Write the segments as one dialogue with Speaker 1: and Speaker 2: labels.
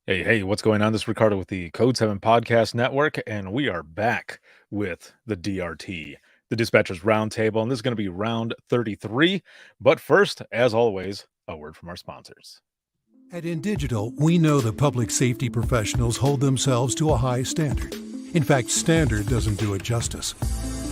Speaker 1: Hey, what's going on? This is Ricardo with the Code 7 Podcast Network, and we are back with the DRT, the Dispatchers Roundtable, and this is going to be round 33. But first, as always, a word from our sponsors.
Speaker 2: At InDigital, we know the public safety professionals hold themselves to a high standard. In fact, standard doesn't do it justice.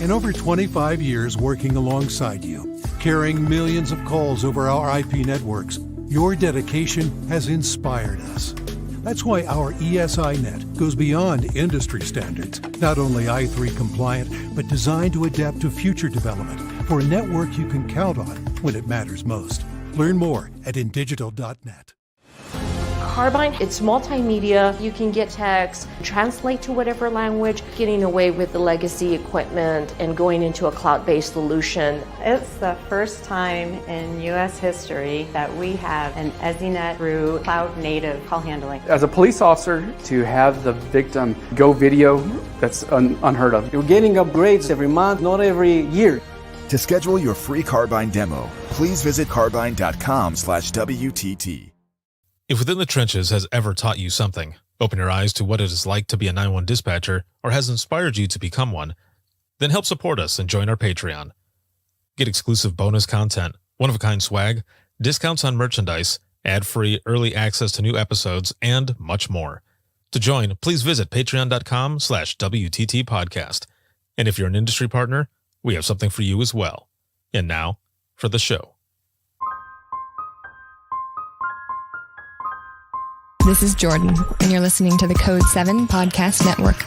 Speaker 2: In over 25 years working alongside you, carrying millions of calls over our IP networks, your dedication has inspired us. That's why our ESI net goes beyond industry standards, not only I3 compliant, but designed to adapt to future development for a network you can count on when it matters most. Learn more at indigital.net.
Speaker 3: Carbine, it's multimedia. You can get text, translate to whatever language, getting away with the legacy equipment and going into a cloud-based solution.
Speaker 4: It's the first time in U.S. history that we have an EZNet through cloud-native call handling.
Speaker 5: As a police officer, to have the victim go video, that's unheard of.
Speaker 6: You're getting upgrades every month, not every year.
Speaker 7: To schedule your free Carbine demo, please visit carbine.com/WTT.
Speaker 8: If Within the Trenches has ever taught you something, open your eyes to what it is like to be a 911 dispatcher, or has inspired you to become one, then help support us and join our Patreon. Get exclusive bonus content, one-of-a-kind swag, discounts on merchandise, ad-free early access to new episodes, and much more. To join, please visit patreon.com/WTT podcast. And if you're an industry partner, we have something for you as well. And now, for the show.
Speaker 9: This is Jordan, and you're listening to the Code 7 Podcast Network.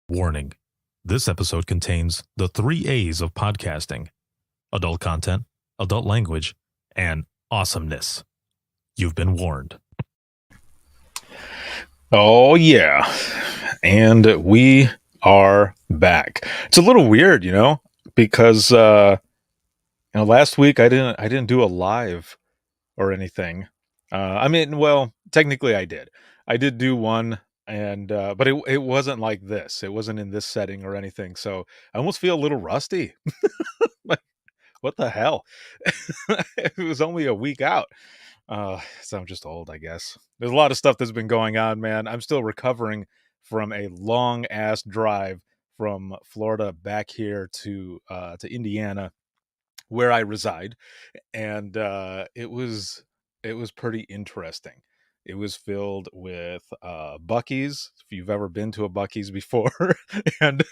Speaker 8: Warning. This episode contains the 3 A's of podcasting: adult content, adult language, and awesomeness. You've been warned.
Speaker 1: Oh, yeah. And we are back. It's a little weird, because last week I didn't do a live or anything. Technically I did. I did do one, and but it wasn't like this. It wasn't in this setting or anything. So I almost feel a little rusty. Like, what the hell? It was only a week out. So I'm just old, I guess. There's a lot of stuff that's been going on, man. I'm still recovering from a long ass drive from Florida back here to Indiana, where I reside, and it was pretty interesting. It was filled with Buc-ee's, if you've ever been to a Buc-ee's before, and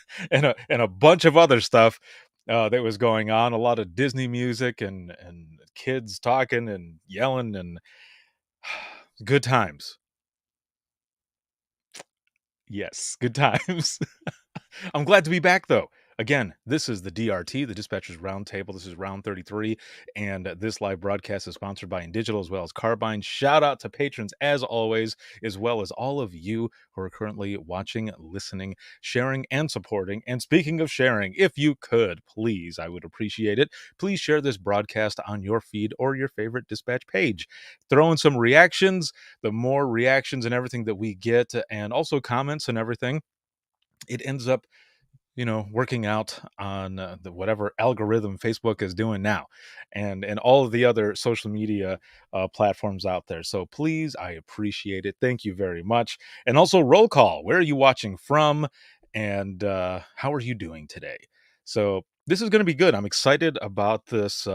Speaker 1: a bunch of other stuff that was going on. A lot of Disney music and kids talking and yelling and good times. Yes, good times. I'm glad to be back, though. Again, this is the DRT, the Dispatchers Roundtable. This is round 33, and this live broadcast is sponsored by InDigital as well as Carbine. Shout out to patrons, as always, as well as all of you who are currently watching, listening, sharing, and supporting. And speaking of sharing, if you could, please, I would appreciate it. Please share this broadcast on your feed or your favorite dispatch page. Throw in some reactions. The more reactions and everything that we get, and also comments and everything, it ends up working out on the whatever algorithm Facebook is doing now, and all of the other social media platforms out there. So please, I appreciate it. Thank you very much. And also, roll call. Where are you watching from, and how are you doing today? So this is going to be good. I'm excited about this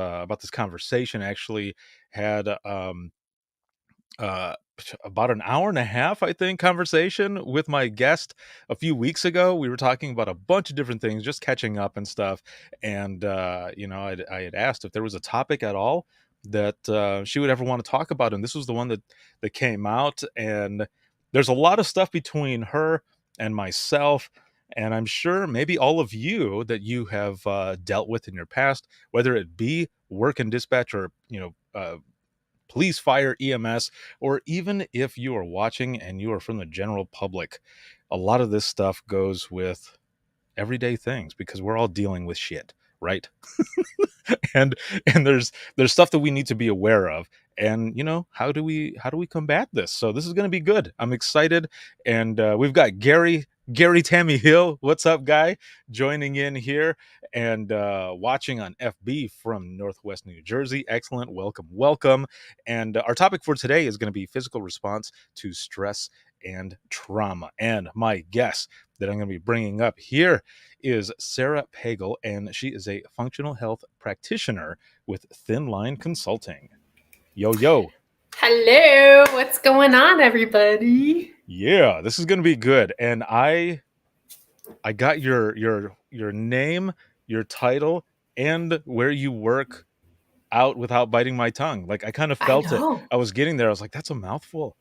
Speaker 1: conversation. I actually had about an hour and a half, I think, conversation with my guest a few weeks ago. We were talking about a bunch of different things, just catching up and stuff. And, I had asked if there was a topic at all that she would ever want to talk about. And this was the one that came out. And there's a lot of stuff between her and myself, and I'm sure maybe all of you that you have dealt with in your past, whether it be work and dispatch or, police, fire, EMS, or even if you are watching and you are from the general public. A lot of this stuff goes with everyday things because we're all dealing with shit. right? and and there's stuff that we need to be aware of, and how do we combat this? So this is going to be good. I'm excited, and we've got Gary Tammy Hill, what's up guy, joining in here, and watching on FB from Northwest New Jersey. Excellent. Welcome. And our topic for today is going to be physical response to stress and trauma, and my guest that I'm going to be bringing up here is Sara Pagel, and she is a functional health practitioner with Thin Line Consulting. Yo.
Speaker 10: Hello, what's going on, everybody?
Speaker 1: Yeah, this is going to be good. And I got your name, your title, and where you work out without biting my tongue. Like, I kind of
Speaker 10: I
Speaker 1: felt it.
Speaker 10: know.
Speaker 1: I was getting there. I was like, that's a mouthful.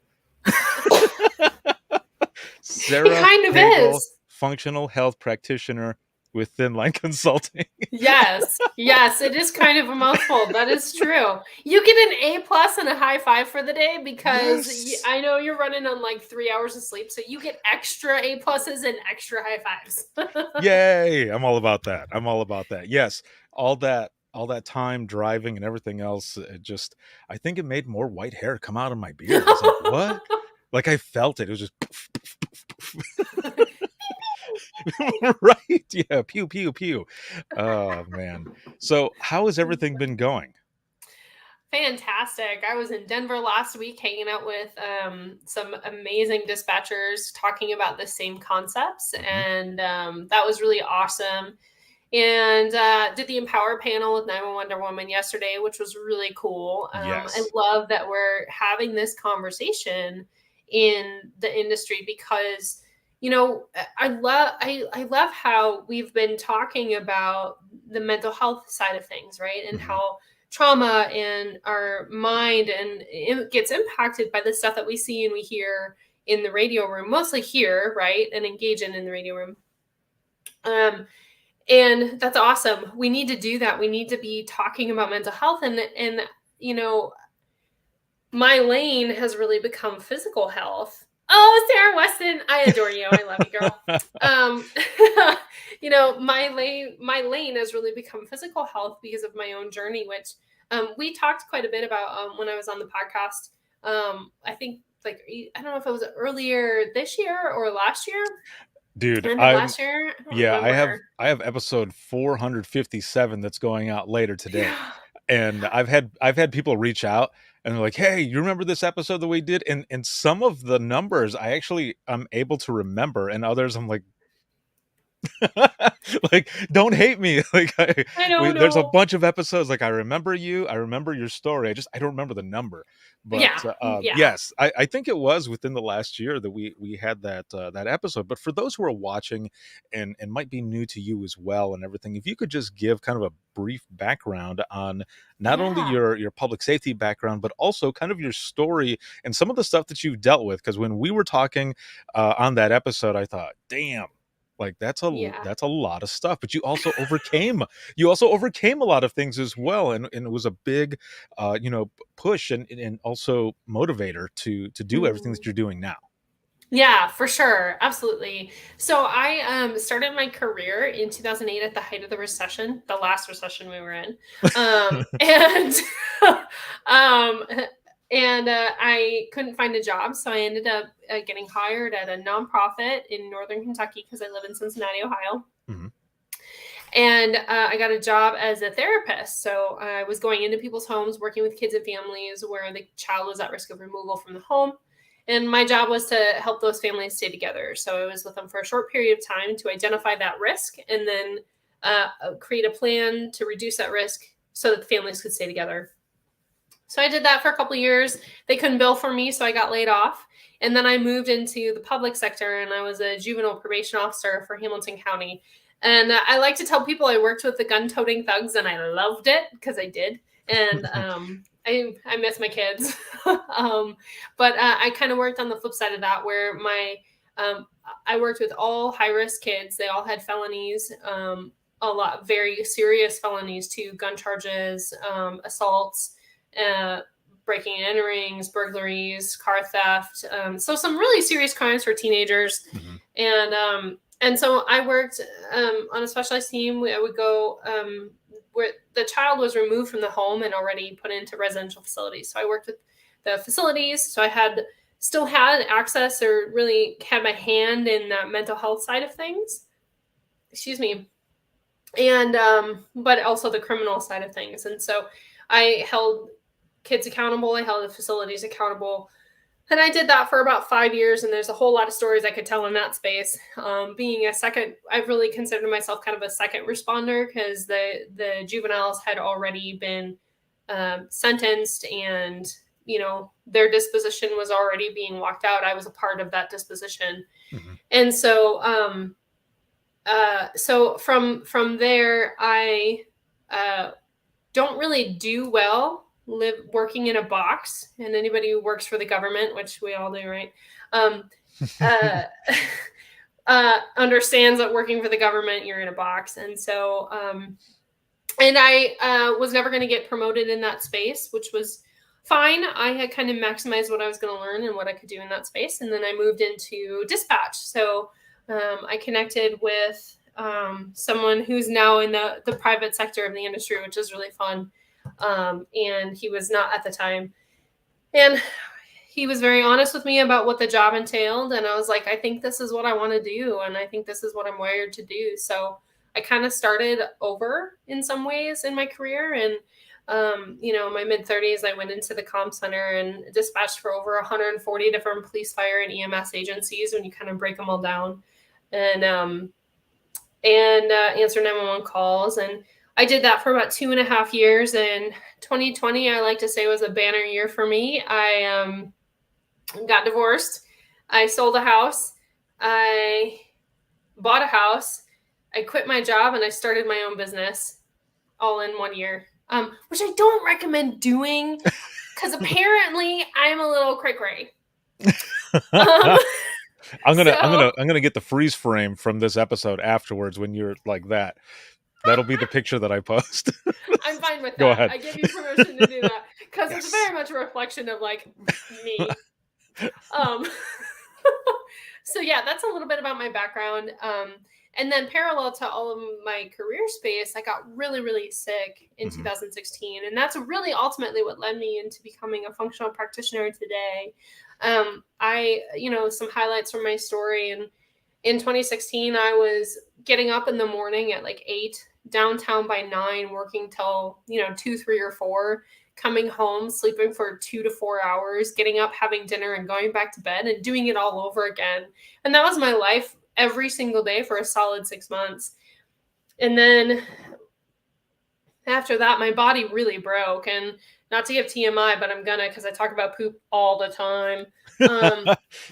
Speaker 10: It
Speaker 1: Sara
Speaker 10: kind of
Speaker 1: Pagel,
Speaker 10: is.
Speaker 1: functional health practitioner with Thin Line Consulting.
Speaker 10: Yes, it is kind of a mouthful. That is true. You get an A+ and a high five for the day because
Speaker 1: Yes.
Speaker 10: I know you're running on like 3 hours of sleep, so you get extra A+ and extra high fives.
Speaker 1: Yay! I'm all about that. Yes, all that time driving and everything else. I think it made more white hair come out of my beard. I was like, what? Like, I felt it. It was just right. Yeah. Pew pew pew. Oh man. So how has everything been going?
Speaker 10: Fantastic. I was in Denver last week hanging out with some amazing dispatchers talking about the same concepts.
Speaker 1: Mhm.
Speaker 10: And that was really awesome. And did the Empower panel with 911 Wonder Woman yesterday, which was really cool. I
Speaker 1: Yes.
Speaker 10: love that we're having this conversation in the industry because I love how we've been talking about the mental health side of things, right? And
Speaker 1: Mhm.
Speaker 10: how trauma and our mind and it gets impacted by the stuff that we see and we hear in the radio room, mostly here, right? And engage in the radio room. And that's awesome. We need to do that. We need to be talking about mental health and you know, my lane has really become physical health. Oh, Sarah Weston, I adore you. I love you, girl. Um, my lane has really become physical health because of my own journey, which we talked quite a bit about when I was on the podcast. I think like I don't know if it was earlier this year or last year,
Speaker 1: Dude,
Speaker 10: end of last year. I don't
Speaker 1: I have
Speaker 10: remember.
Speaker 1: episode 457 that's going out later today. And I've had people reach out and they're like, "Hey, you remember this episode that we did?" And some of the numbers I'm able to remember, and others I'm like, like, don't hate me. Like,
Speaker 10: I don't
Speaker 1: there's a
Speaker 10: know.
Speaker 1: bunch of episodes. Like, I remember you, I remember your story. I don't remember the number. But
Speaker 10: Yeah, yeah.
Speaker 1: yes, I think it was within the last year that we had that episode. But for those who are watching and might be new to you as well and everything, if you could just give kind of a brief background on not only
Speaker 10: Yeah.
Speaker 1: your public safety background, but also kind of your story and some of the stuff that you've dealt with. Because when we were talking on that episode, I thought, damn, like
Speaker 10: Yeah.
Speaker 1: that's a lot of stuff. But you also overcame a lot of things as well, and it was a big push and also motivator to do everything that
Speaker 10: Mhm.
Speaker 1: you're doing now.
Speaker 10: Yeah, for sure. Absolutely. So I started my career in 2008 at the height of the recession, the last recession we were in. And um, I couldn't find a job. So I ended up getting hired at a nonprofit in Northern Kentucky because I live in Cincinnati, Ohio.
Speaker 1: Mhm.
Speaker 10: And I got a job as a therapist. So I was going into people's homes, working with kids and families where the child was at risk of removal from the home. And my job was to help those families stay together. So I was with them for a short period of time to identify that risk and then create a plan to reduce that risk so that the families could stay together. So I did that for a couple of years. They couldn't bill for me, so I got laid off. And then I moved into the public sector and I was a juvenile probation officer for Hamilton County. And I like to tell people I worked with the gun-toting thugs and I loved it because I did. And I miss my kids. But I kind of worked on the flip side of that where I worked with all high-risk kids. They all had felonies, a lot very serious felonies too, gun charges, assaults, breaking and enterings, burglaries, car theft. So some really serious crimes for teenagers.
Speaker 1: Mhm.
Speaker 10: And so I worked on a specialized team. I would go where the child was removed from the home and already put into residential facilities. So I worked with the facilities. So I still had access, or really had my hand in that mental health side of things. Excuse me. And, but also the criminal side of things. And so I held kids accountable. I held the facilities accountable. And I did that for about 5 years. And there's a whole lot of stories I could tell in that space. Being I've really considered myself kind of a second responder, because the juveniles had already been sentenced, and, their disposition was already being walked out. I was a part of that disposition. Mm-hmm. And so, so from there, I don't really do well working in a box. And anybody who works for the government, which we all do, right, understands that working for the government, you're in a box. And so, and I was never going to get promoted in that space, which was fine. I had kind of maximized what I was going to learn and what I could do in that space. And then I moved into dispatch. So I connected with someone who's now in the private sector of the industry, which is really fun. And he was not at the time. And he was very honest with me about what the job entailed. And I was like, I think this is what I want to do. And I think this is what I'm wired to do. So I kind of started over in some ways in my career. And, my mid-30s, I went into the comm center and dispatched for over 140 different police, fire, and EMS agencies when you kind of break them all down. And answer 911 calls. And I did that for about 2.5 years. And 2020, I like to say, was a banner year for me. I got divorced. I sold a house. I bought a house. I quit my job, and I started my own business all in 1 year, which I don't recommend doing, because apparently I'm a little cray-cray.
Speaker 1: I'm gonna get the freeze frame from this episode afterwards when you're like that. That'll be the picture that I post.
Speaker 10: I'm fine with that.
Speaker 1: Go ahead.
Speaker 10: I give you permission to do that, because
Speaker 1: Yes.
Speaker 10: It's very much a reflection of like me. So yeah, that's a little bit about my background. And then parallel to all of my career space, I got really, really sick in 2016. And that's really ultimately what led me into becoming a functional practitioner today. Some highlights from my story. And in 2016, I was getting up in the morning at like 8, downtown by 9, working till, 2, 3, or 4, coming home, sleeping for 2 to 4 hours, getting up, having dinner, and going back to bed, and doing it all over again. And that was my life every single day for a solid 6 months. And then after that, my body really broke. And not to give TMI, but I'm gonna, because I talk about poop all the time.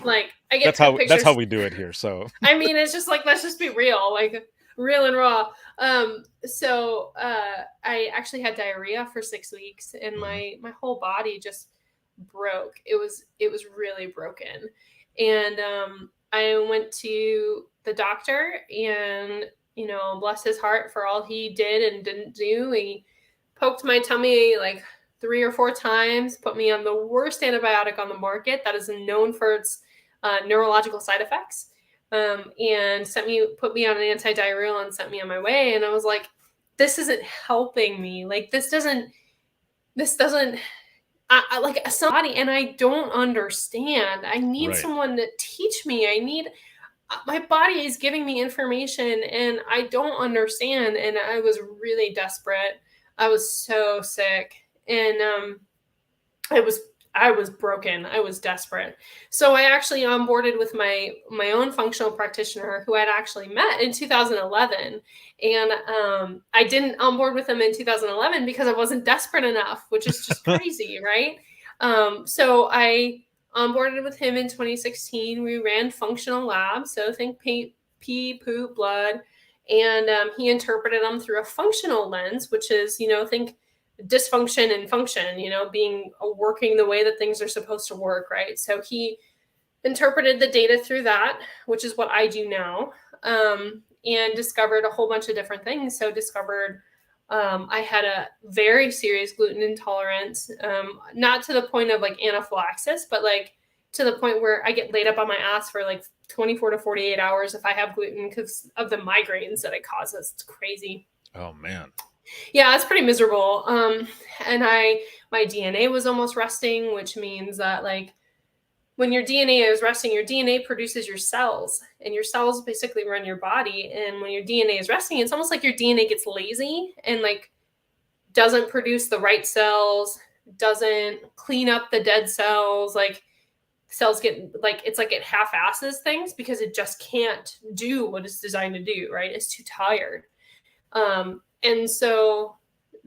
Speaker 10: Like I get pictures.
Speaker 1: That's how we do it here. So
Speaker 10: I mean, it's just like, let's just be real, like real and raw. So I actually had diarrhea for 6 weeks, and my whole body just broke. It was really broken. And I went to the doctor, and, bless his heart for all he did and didn't do. He poked my tummy like 3 or 4 times, put me on the worst antibiotic on the market that is known for its neurological side effects, and put me on an antidiarrheal and sent me on my way. And I was like, this isn't helping me. Like, this doesn't, like somebody, and I don't understand. I need someone to teach me. My body is giving me information, and I don't understand. And I was really desperate. I was so sick, and I was broken. I was desperate. So I actually onboarded with my own functional practitioner, who I'd actually met in 2011. And I didn't onboard with him in 2011 because I wasn't desperate enough, which is just crazy, right? So I onboarded with him in 2016. We ran functional labs. So think pee, poop, blood. And he interpreted them through a functional lens, which is, think dysfunction and function, being working the way that things are supposed to work, right? So he interpreted the data through that, which is what I do now, and discovered a whole bunch of different things. So discovered I had a very serious gluten intolerance, not to the point of like anaphylaxis, but like to the point where I get laid up on my ass for like 24 to 48 hours if I have gluten, because of the migraines that it causes. It's crazy.
Speaker 1: Oh, man.
Speaker 10: Yeah, it's pretty miserable. And my DNA was almost resting, which means that like when your DNA is resting, your DNA produces your cells, and your cells basically run your body. And when your DNA is resting, it's almost like your DNA gets lazy and like doesn't produce the right cells, doesn't clean up the dead cells. Like cells get like it's like it half-asses things because it just can't do what it's designed to do. Right? It's too tired. And so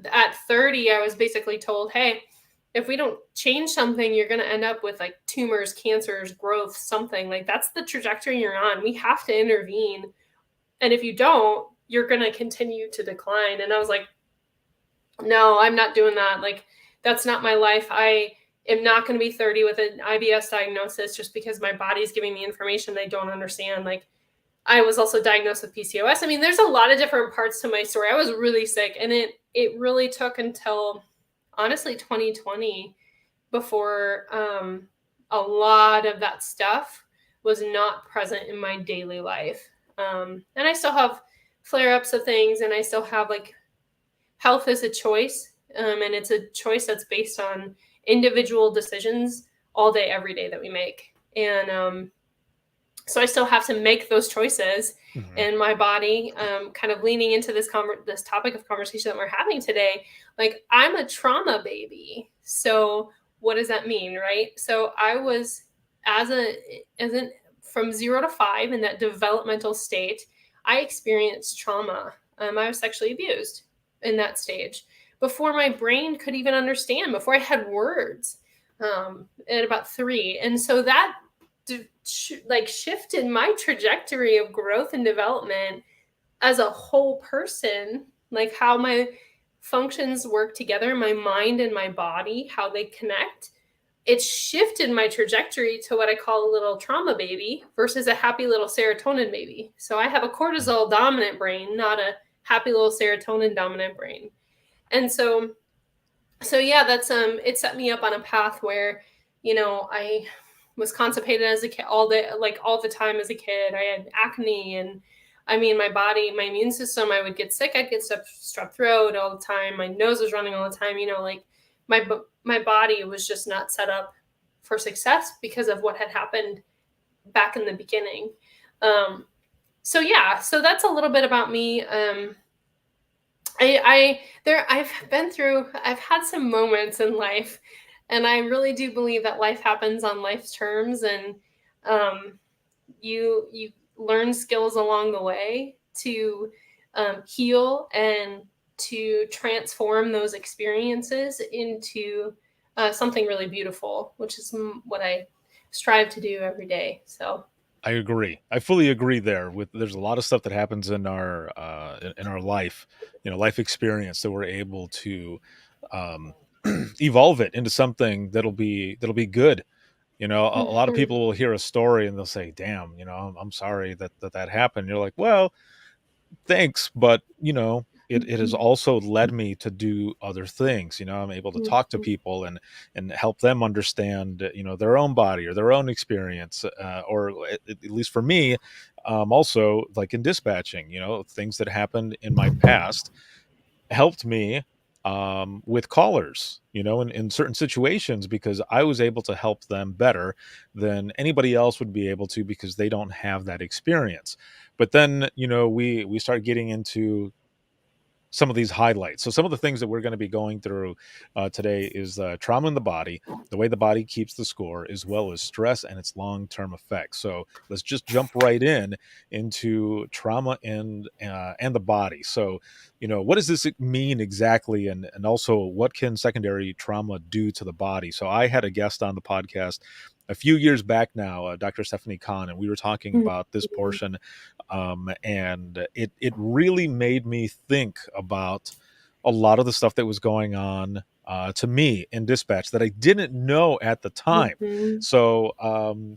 Speaker 10: at 30, I was basically told, hey, if we don't change something, you're going to end up with like tumors, cancers, growth, something. Like that's the trajectory you're on. We have to intervene. And if you don't, you're going to continue to decline. And I was like, no, I'm not doing that. Like, that's not my life. I am not going to be 30 with an IBS diagnosis just because my body's giving me information they don't understand. Like, I was also diagnosed with PCOS. I mean, there's a lot of different parts to my story. I was really sick, and it really took until honestly 2020 before a lot of that stuff was not present in my daily life. And I still have flare-ups of things, and I still have like health is a choice, and it's a choice that's based on individual decisions all day, every day that we make. And so I still have to make those choices.
Speaker 1: Mhm.
Speaker 10: And my body, kind of leaning into this this topic of conversation that we're having today, like I'm a trauma baby. So what does that mean, right? So I was as an from 0 to 5 in that developmental state, I experienced trauma. I was sexually abused in that stage before my brain could even understand, before I had words, at about 3. And so that like shifted my trajectory of growth and development as a whole person, like how my functions work together, my mind and my body, how they connect. It shifted my trajectory to what I call a little trauma baby versus a happy little serotonin baby. So I have a cortisol dominant brain, not a happy little serotonin dominant brain. And so yeah, that's it set me up on a path where, I was constipated as a kid all the time as a kid. I had acne, and I mean my body, my immune system, I would get sick. I'd get strep throat all the time. My nose was running all the time. Like my body was just not set up for success because of what had happened back in the beginning. So yeah, so that's a little bit about me. I've had some moments in life, and I really do believe that life happens on life's terms, and you learn skills along the way to heal and to transform those experiences into something really beautiful, which is what I strive to do every day. So
Speaker 1: I agree. I fully agree there. There's a lot of stuff that happens in our life, life experience that we're able to um, evolve it into something that'll be good. A lot of
Speaker 10: Mhm.
Speaker 1: people will hear a story and they'll say, "Damn, I'm sorry that happened." You're like, "Well, thanks, but it has
Speaker 10: Mhm.
Speaker 1: also led me to do other things. I'm able to talk to
Speaker 10: Mhm.
Speaker 1: people and help them understand their own body or their own experience, or at least for me, also like in dispatching, things that happened in my past helped me with callers, in certain situations, because I was able to help them better than anybody else would be able to, because they don't have that experience. But then, we start getting into some of these highlights. So some of the things that we're going to be going through today is trauma in the body, the way the body keeps the score, as well as stress and its long-term effects. So let's just jump right into trauma and the body. So, what does this mean exactly, and also what can secondary trauma do to the body? So I had a guest on the podcast a few years back now, Dr. Stephanie Kahn, and we were talking about this portion, and it really made me think about a lot of the stuff that was going on to me in dispatch that I didn't know at the time.
Speaker 10: Mhm.
Speaker 1: So,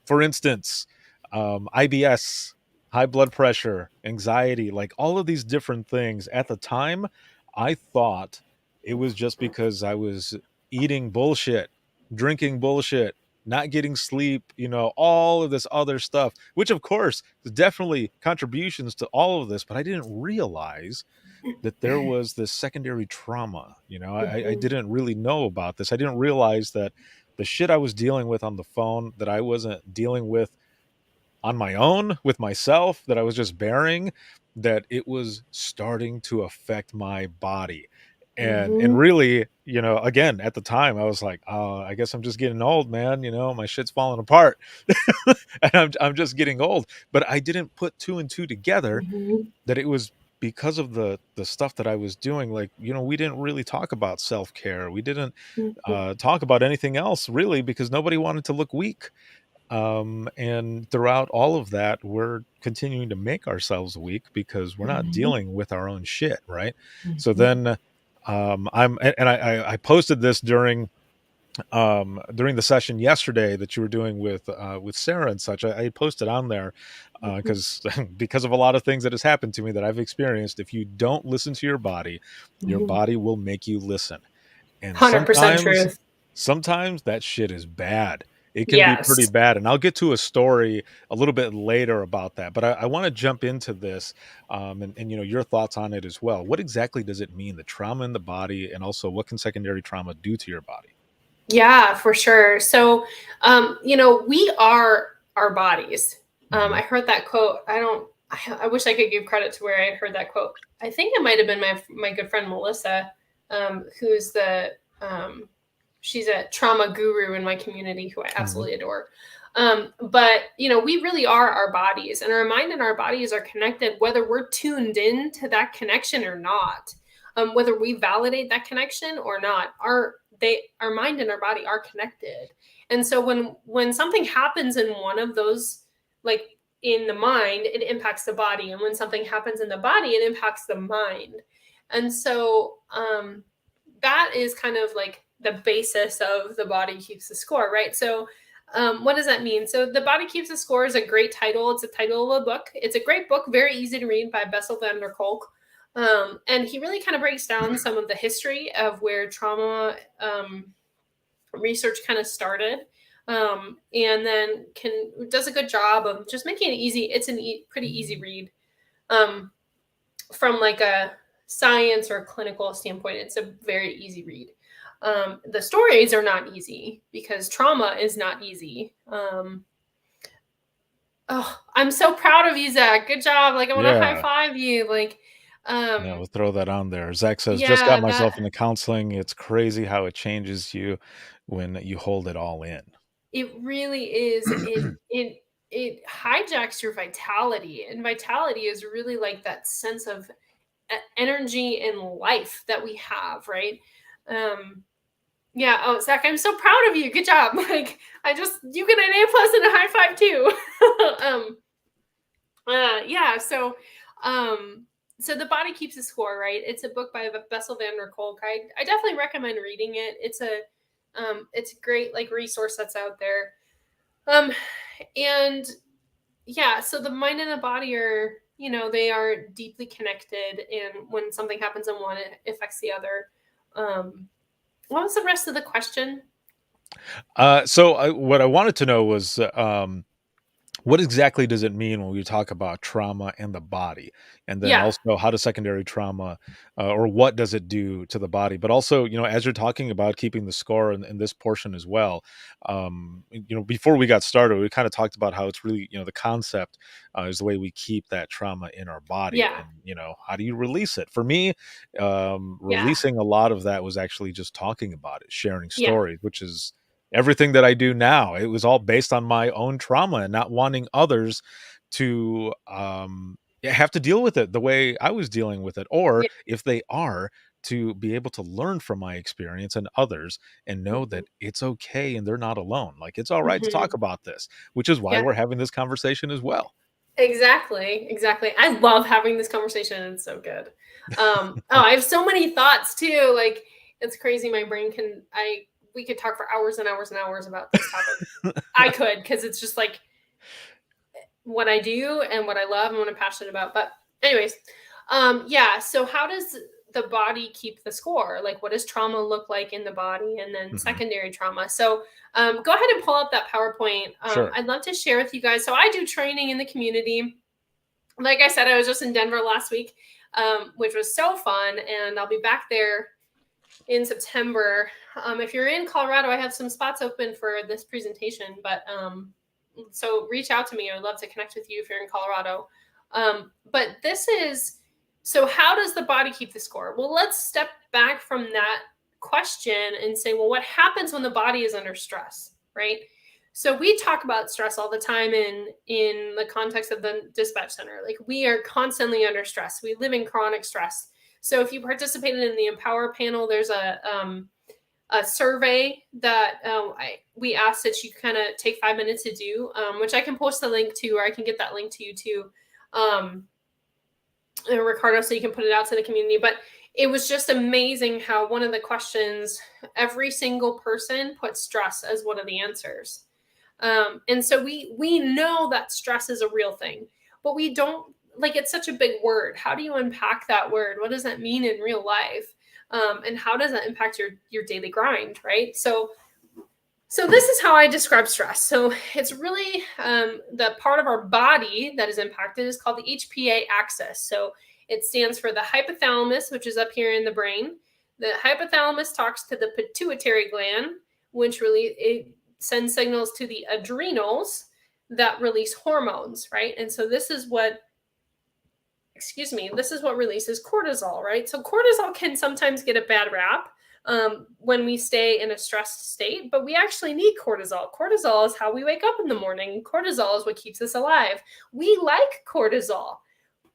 Speaker 1: for instance, IBS, high blood pressure, anxiety, like all of these different things at the time, I thought it was just because I was eating bullshit, drinking bullshit, not getting sleep, all of this other stuff, which of course is definitely contributions to all of this. But I didn't realize that there was this secondary trauma. I
Speaker 10: Mhm.
Speaker 1: didn't really know about this. I didn't realize that the shit I was dealing with on the phone, that I wasn't dealing with on my own with myself, that I was just bearing, that it was starting to affect my body. And
Speaker 10: Mhm.
Speaker 1: really, again, at the time I was like, oh, I guess I'm just getting old, man. My shit's falling apart. And I'm just getting old. But I didn't put two and two together
Speaker 10: Mhm.
Speaker 1: that it was because of the stuff that I was doing. Like, we didn't really talk about self-care. We didn't
Speaker 10: Mhm.
Speaker 1: talk about anything else really, because nobody wanted to look weak. And throughout all of that, we're continuing to make ourselves weak because we're not
Speaker 10: Mhm.
Speaker 1: dealing with our own shit, right? So
Speaker 10: Mhm.
Speaker 1: then, I posted this during the session yesterday that you were doing with Sara and such. I posted on there
Speaker 10: Mhm.
Speaker 1: because because of a lot of things that has happened to me that I've experienced. If you don't listen to your
Speaker 10: Mhm.
Speaker 1: body will make you listen. And
Speaker 10: 100% truth.
Speaker 1: sometimes that shit is bad. It can be pretty
Speaker 10: Yes.
Speaker 1: bad, and I'll get to a story a little bit later about that, but I wanna jump into this, and, your thoughts on it as well. What exactly does it mean, the trauma in the body, and also what can secondary trauma do to your body?
Speaker 10: Yeah, for sure. So, we are our bodies. I
Speaker 1: Mhm,
Speaker 10: heard that quote. I wish I could give credit to where I had heard that quote. I think it might have been my good friend Melissa, who's um, she's a trauma guru in my community who I
Speaker 1: mhm,
Speaker 10: absolutely adore. But we really are our bodies, and our mind and our bodies are connected, whether we're tuned in to that connection or not. Whether we validate that connection or not, our mind and our body are connected. And so when something happens in one of those, like in the mind, it impacts the body, and when something happens in the body, it impacts the mind. And so that is kind of like the basis of the body keeps the score, right? So what does that mean? So the body keeps the score is a great title. It's a title of a book. It's a great book, very easy to read, by Bessel van der Kolk. And he really kind of breaks down some of the history of where trauma research kind of started, and then does a good job of just making it easy. It's pretty easy read, um, from like a science or clinical standpoint. It's a very easy read. The stories are not easy because trauma is not easy. Oh, I'm so proud of you, Zach. Good job. Like, I want to high
Speaker 1: yeah.
Speaker 10: five you. Like,
Speaker 1: Yeah,
Speaker 10: um,
Speaker 1: we'll throw that on there. Zach says, "Just got
Speaker 10: yeah,
Speaker 1: myself
Speaker 10: that
Speaker 1: into counseling. It's crazy how it changes you when you hold it all in."
Speaker 10: it really is. It hijacks your vitality, and vitality is really like that sense of energy and life that we have, right? Um, yeah. Oh, Zach, I'm so proud of you. Good job. Like, you get an A plus and a high five too. Yeah. Um, so the body keeps a score, right? It's a book by Bessel van der Kolk. I definitely recommend reading it. It's a great like resource that's out there. Um, and yeah, so the mind and the body are, they are deeply connected, and when something happens in one, it affects the other. What was the rest of the question?
Speaker 1: What I wanted to know was, what exactly does it mean when we talk about trauma and the body? And then
Speaker 10: Yeah,
Speaker 1: also, how does secondary trauma, or what does it do to the body? But also, as you're talking about keeping the score in this portion as well, before we got started, we kind of talked about how it's really, the concept is the way we keep that trauma in our body.
Speaker 10: yeah,
Speaker 1: And, how do you release it? For me,
Speaker 10: yeah,
Speaker 1: releasing a lot of that was actually just talking about it, sharing
Speaker 10: yeah,
Speaker 1: stories, which is everything that I do now. It was all based on my own trauma and not wanting others to have to deal with it the way I was dealing with it, or
Speaker 10: yeah.
Speaker 1: if they are, to be able to learn from my experience and others and know
Speaker 10: Mhm,
Speaker 1: that it's okay and they're not alone. Like, it's all right to talk
Speaker 10: mhm,
Speaker 1: about this, which is why
Speaker 10: yeah.
Speaker 1: we're having this conversation as well.
Speaker 10: Exactly, exactly. I love having this conversation. It's so good. I have so many thoughts too. Like, it's crazy. My brain can. I We could talk for hours and hours and hours about this topic. I could, because it's just like what I do and what I love and what I'm passionate about. But anyways, yeah. So how does the body keep the score? Like, what does trauma look like in the body, and then
Speaker 1: Mhm.
Speaker 10: secondary trauma? So go ahead and pull up that PowerPoint.
Speaker 1: Sure.
Speaker 10: I'd love to share with you guys. So I do training in the community. Like I said, I was just in Denver last week. which was so fun. And I'll be back there in September. If you're in Colorado, I have some spots open for this presentation, but so reach out to me. I would love to connect with you if you're in Colorado. But so how does the body keep the score? Well, let's step back from that question and say, well, what happens when the body is under stress, right? So we talk about stress all the time in the context of the dispatch center. Like, we are constantly under stress. We live in chronic stress. So if you participated in the Empower panel, there's a survey that we asked that you kind of take 5 minutes to do, which I can post the link to, or I can get that link to you too, Ricardo, so you can put it out to the community. But it was just amazing how one of the questions, every single person put stress as one of the answers. And so we know that stress is a real thing, but we don't, like, it's such a big word. How do you unpack that word? What does that mean in real life? And how does that impact your daily grind, right? So this is how I describe stress. So it's really the part of our body that is impacted is called the HPA axis. So it stands for the hypothalamus, which is up here in the brain. The hypothalamus talks to the pituitary gland, which really it sends signals to the adrenals that release hormones, right? And so this is what releases cortisol, right? So cortisol can sometimes get a bad rap when we stay in a stressed state, but we actually need cortisol. Cortisol is how we wake up in the morning. Cortisol is what keeps us alive. We like cortisol.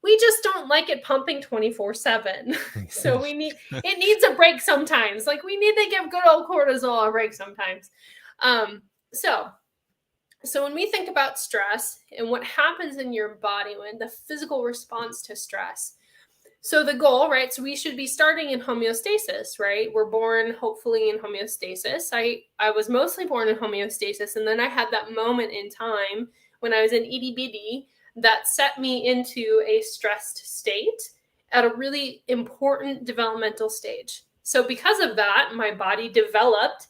Speaker 10: We just don't like it pumping 24/7. So it needs a break sometimes. Like, we need to give good old cortisol a break sometimes. So when we think about stress and what happens in your body when the physical response to stress, so the goal, right? So we should be starting in homeostasis, right? We're born hopefully in homeostasis. I was mostly born in homeostasis. And then I had that moment in time when I was in itty bitty that set me into a stressed state at a really important developmental stage. So because of that, my body developed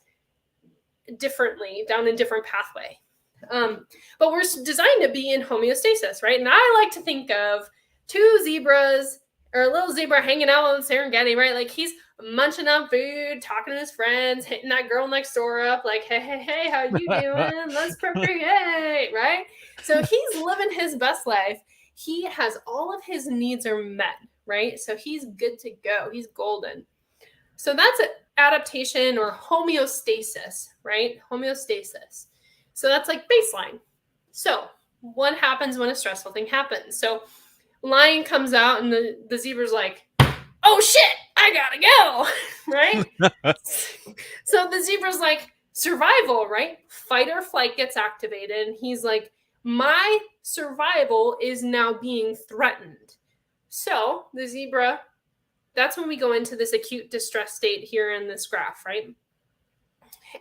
Speaker 10: differently down a different pathway. But we're designed to be in homeostasis, right? And I like to think of two zebras, or a little zebra hanging out on Serengeti, right? Like, he's munching on food, talking to his friends, hitting that girl next door up, like, hey, how you doing? Let's procreate, right? So he's living his best life. He has all of his needs are met, right? So he's good to go. He's golden. So that's an adaptation or homeostasis, right? Homeostasis. So that's like baseline. So what happens when a stressful thing happens? So lion comes out and the zebra's like, oh shit, I gotta go, right? So the zebra's like, survival, right? Fight or flight gets activated. And he's like, my survival is now being threatened. So the zebra, that's when we go into this acute distress state here in this graph, right?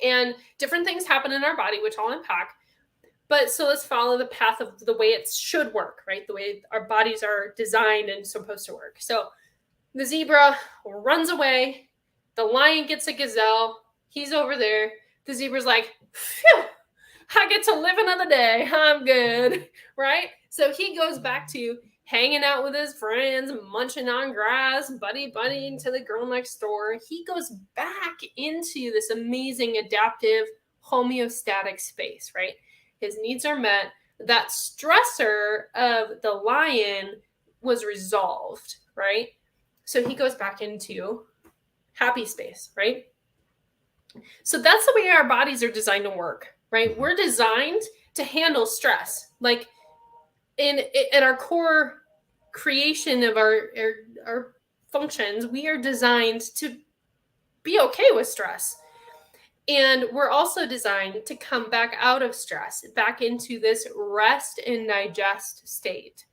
Speaker 10: And different things happen in our body, which I'll unpack. But so let's follow the path of the way it should work, right? The way our bodies are designed and supposed to work. So the zebra runs away. The lion gets a gazelle. He's over there. The zebra's like, phew, I get to live another day. I'm good, right? So he goes back to hanging out with his friends, munching on grass, buddying to the girl next door. He goes back into this amazing adaptive homeostatic space, right? His needs are met. That stressor of the lion was resolved, right? So he goes back into happy space, right? So that's the way our bodies are designed to work, right? We're designed to handle stress. Like, in our core creation of our functions, we are designed to be okay with stress. And we're also designed to come back out of stress, back into this rest and digest state.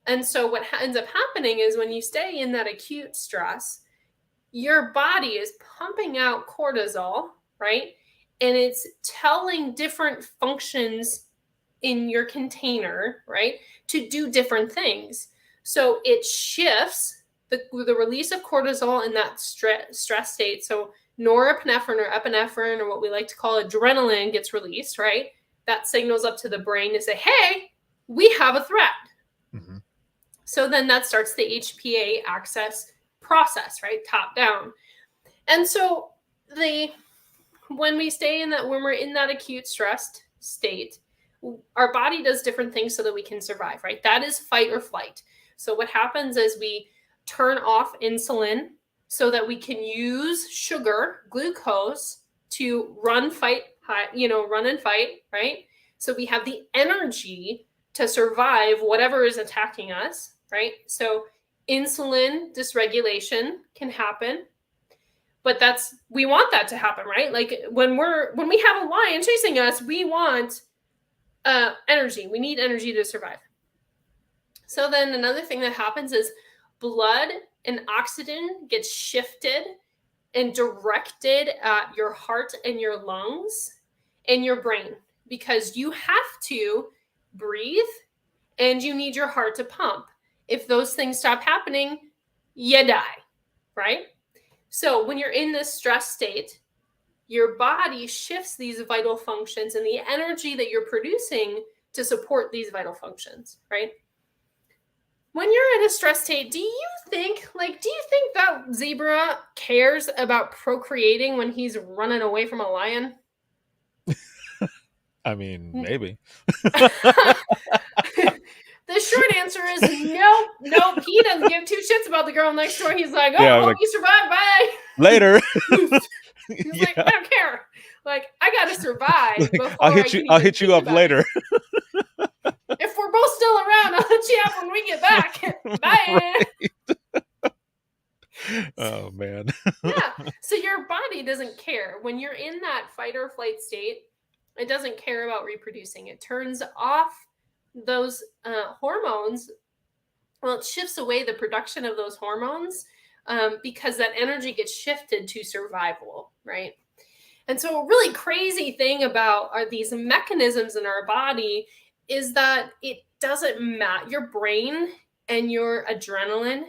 Speaker 10: And so what ends up happening is when you stay in that acute stress, your body is pumping out cortisol, right? And it's telling different functions in your container, right, to do different things. So it shifts the release of cortisol in that stress state. So norepinephrine or epinephrine, or what we like to call adrenaline, gets released, right? That signals up to the brain to say, hey, we have a threat. Mm-hmm. So then that starts the HPA access process, right? Top down. And so when we're in that acute stressed state, our body does different things so that we can survive, right? That is fight or flight. So what happens is we turn off insulin so that we can use sugar, glucose, to run and fight, right? So we have the energy to survive whatever is attacking us, right? So insulin dysregulation can happen, but we want that to happen, right? Like when we have a lion chasing us, we want energy. We need energy to survive. So then another thing that happens is blood and oxygen gets shifted and directed at your heart and your lungs and your brain, because you have to breathe and you need your heart to pump. If those things stop happening, you die, right? So when you're in this stress state, your body shifts these vital functions and the energy that you're producing to support these vital functions, right? When you're in a stress state, do you think that zebra cares about procreating when he's running away from a lion?
Speaker 1: I mean, maybe.
Speaker 10: The short answer is nope. He doesn't give two shits about the girl next door. He's like,
Speaker 1: Yeah,
Speaker 10: hope
Speaker 1: like,
Speaker 10: you survive. Bye.
Speaker 1: later.
Speaker 10: He's like, I don't care. Like, I gotta survive before
Speaker 1: I'll hit you up later.
Speaker 10: If we're both still around, I'll hit you up when we get back. Bye.
Speaker 1: Oh man.
Speaker 10: Yeah. So your body doesn't care. When you're in that fight or flight state, it doesn't care about reproducing. It turns off those hormones. Well, it shifts away the production of those hormones because that energy gets shifted to survival, right? And so a really crazy thing about these mechanisms in our body is that it doesn't matter. Your brain and your adrenaline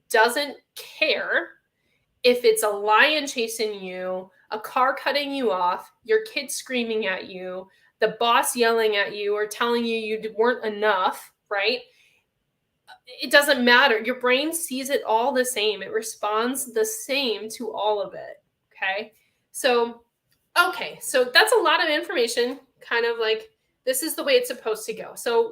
Speaker 10: doesn't care if it's a lion chasing you, a car cutting you off, your kid screaming at you, the boss yelling at you or telling you weren't enough, right? It doesn't matter. Your brain sees it all the same. It responds the same to all of it, okay? So that's a lot of information, kind of like this is the way it's supposed to go. So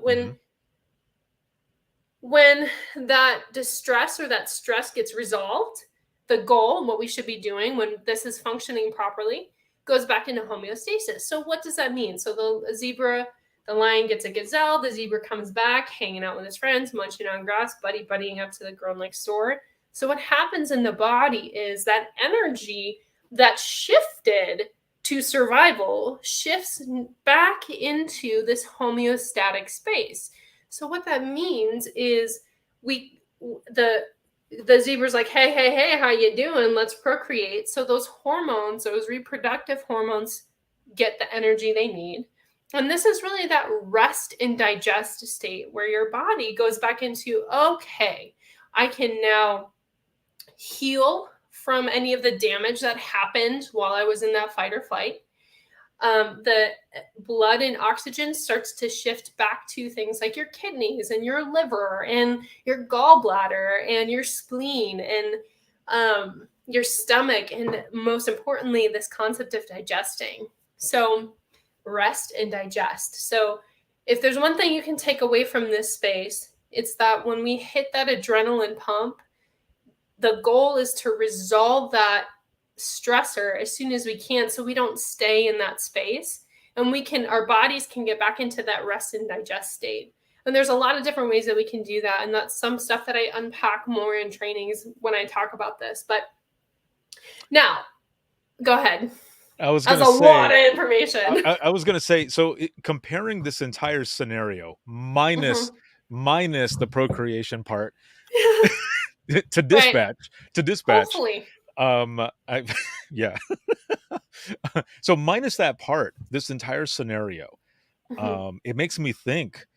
Speaker 10: when that distress or that stress gets resolved, the goal and what we should be doing when this is functioning properly goes back into homeostasis. So what does that mean? So the lion gets a gazelle, the zebra comes back, hanging out with his friends, munching on grass, buddying up to the girl next door. So what happens in the body is that energy that shifted to survival shifts back into this homeostatic space. So what that means is the zebra's like, hey, how you doing? Let's procreate. So those hormones, those reproductive hormones, get the energy they need. And this is really that rest and digest state where your body goes back into, okay, I can now heal from any of the damage that happened while I was in that fight or flight. The blood and oxygen starts to shift back to things like your kidneys and your liver and your gallbladder and your spleen and your stomach. And most importantly, this concept of digesting. So rest and digest. So if there's one thing you can take away from this space, it's that when we hit that adrenaline pump, the goal is to resolve that stressor as soon as we can so we don't stay in that space and our bodies can get back into that rest and digest state. And there's a lot of different ways that we can do that, and that's some stuff that I unpack more in trainings when I talk about this. But now go ahead.
Speaker 1: That's
Speaker 10: a lot of information.
Speaker 1: I was going to say, so comparing this entire scenario minus the procreation part to dispatch,
Speaker 10: Hopefully.
Speaker 1: yeah. So minus that part, this entire scenario, it makes me think,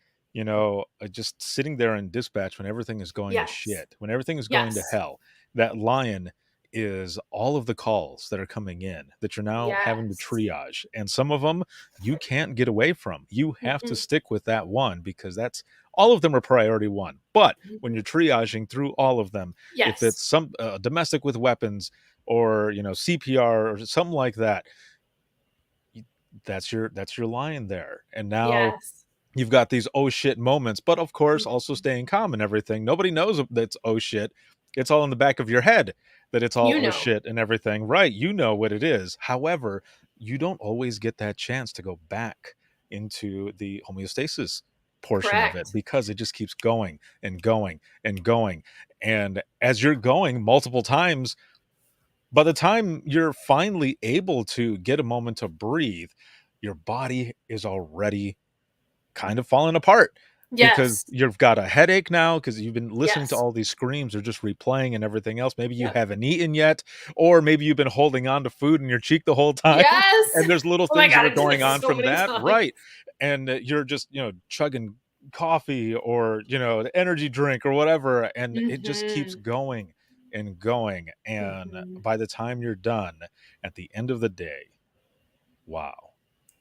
Speaker 1: just sitting there in dispatch when everything is going to shit, when everything is going to hell, that lion is all of the calls that are coming in that you're now having to
Speaker 10: Yes.
Speaker 1: triage. And some of them you can't get away from. You have to
Speaker 10: Mm-mm.
Speaker 1: stick with that one because that's all of them are priority one. But when you're triaging through all of them, if
Speaker 10: Yes.
Speaker 1: it's some domestic with weapons or CPR or something like that, that's your line there. And now
Speaker 10: Yes.
Speaker 1: you've got these oh shit moments, but of course also staying calm and everything. Nobody knows that's oh shit. It's all in the back of your head that it's all
Speaker 10: You
Speaker 1: oh
Speaker 10: know.
Speaker 1: shit and everything. Right. You know what it is. However, you don't always get that chance to go back into the homeostasis portion of it
Speaker 10: Correct.
Speaker 1: because it just keeps going and going and going. And as you're going multiple times, by the time you're finally able to get a moment to breathe, your body is already kind of falling apart because
Speaker 10: Yes.
Speaker 1: you've got a headache now because you've been listening to
Speaker 10: Yes.
Speaker 1: all these screams or just replaying and everything else. Maybe you
Speaker 10: Yep.
Speaker 1: haven't eaten yet, or maybe you've been holding on to food in your cheek the whole time.
Speaker 10: Yes.
Speaker 1: And there's little
Speaker 10: Oh my
Speaker 1: things that
Speaker 10: God,
Speaker 1: are
Speaker 10: I did
Speaker 1: going
Speaker 10: this
Speaker 1: on
Speaker 10: so
Speaker 1: from
Speaker 10: many
Speaker 1: that.
Speaker 10: times.
Speaker 1: Right. And you're just, chugging coffee or, the energy drink or whatever. And it just keeps
Speaker 10: Mm-hmm.
Speaker 1: going and going. And
Speaker 10: Mm-hmm.
Speaker 1: by the time you're done at the end of the day, wow,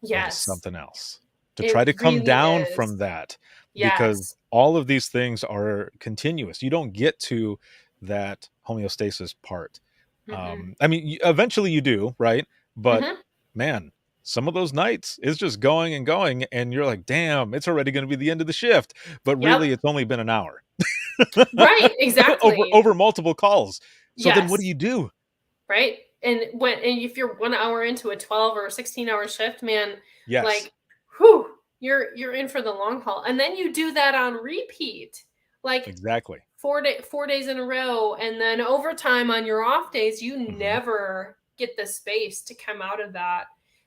Speaker 1: that is
Speaker 10: Yes.
Speaker 1: something else. To try
Speaker 10: It
Speaker 1: to come
Speaker 10: really
Speaker 1: down
Speaker 10: is.
Speaker 1: from that, because
Speaker 10: Yes.
Speaker 1: all of these things are continuous. You don't get to that homeostasis part.
Speaker 10: Mm-mm.
Speaker 1: I mean, eventually you do, right? But
Speaker 10: Mm-hmm.
Speaker 1: man, some of those nights is just going and going, and you're like, damn, it's already going to be the end of the shift. But
Speaker 10: Yep.
Speaker 1: really, it's only been an hour
Speaker 10: Right.
Speaker 1: over
Speaker 10: Exactly.
Speaker 1: over multiple calls. So then, what do
Speaker 10: Yes.
Speaker 1: you do?
Speaker 10: Right. And if you're 1 hour into a 12 or 16-hour shift, man,
Speaker 1: Yes,
Speaker 10: like, whew, you're in for the long haul. And then you do that on repeat, like
Speaker 1: exactly.
Speaker 10: 4 days in a row, and then overtime on your off days, you
Speaker 1: Hmm.
Speaker 10: never get the space to come out of that.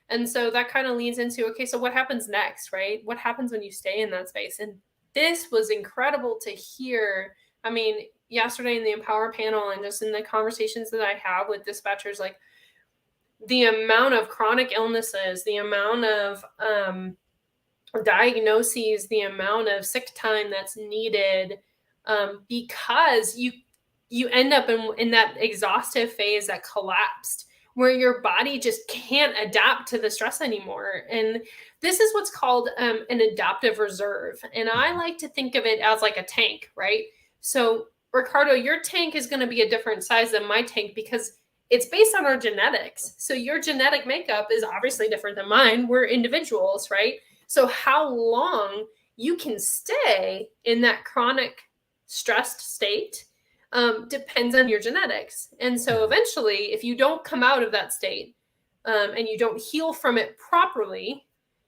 Speaker 10: And so that kind of leads into, okay, so what happens next, right? What happens when you stay in that space? And this was incredible to hear. I mean, yesterday in the Empower panel and just in the conversations that I have with dispatchers, like the amount of chronic illnesses, the amount of diagnoses, the amount of sick time that's needed, because you end up in that exhaustive phase, that collapsed, where your body just can't adapt to the stress anymore. And this is what's called an adaptive reserve. And I
Speaker 1: Hmm.
Speaker 10: like to think of it as like a tank, right? So, Ricardo, your tank is going to be a different size than my tank because it's based on our genetics. So, your genetic makeup is obviously different than mine. We're individuals, right? So, how long you can stay in that chronic stressed state depends on your genetics. And so,
Speaker 1: Hmm.
Speaker 10: eventually, if you don't come out of that state and you don't heal from it properly,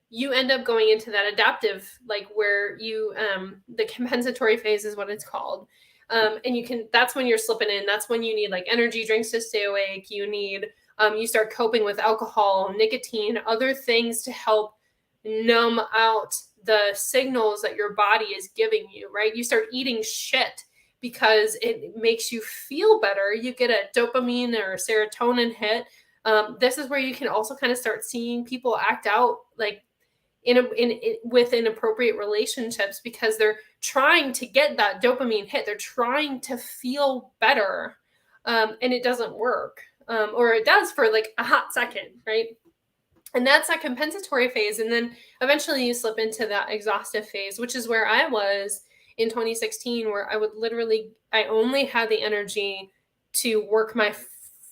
Speaker 10: you end up going into that adaptive, like where the compensatory phase is what it's called. And that's when you're slipping in. That's when you need like energy drinks to stay awake. You start coping with alcohol, nicotine, other things to help numb out the signals that your body is giving you, right? You start eating shit because it makes you feel better. You get a dopamine or a serotonin hit. This is where you can also kind of start seeing people act out like with inappropriate relationships because they're trying to get that dopamine hit. They're trying to feel better, and it doesn't work, or it does for like a hot second, right? And that's that compensatory phase. And then eventually you slip into that exhaustive phase, which is where I was in 2016, where I only had the energy to work my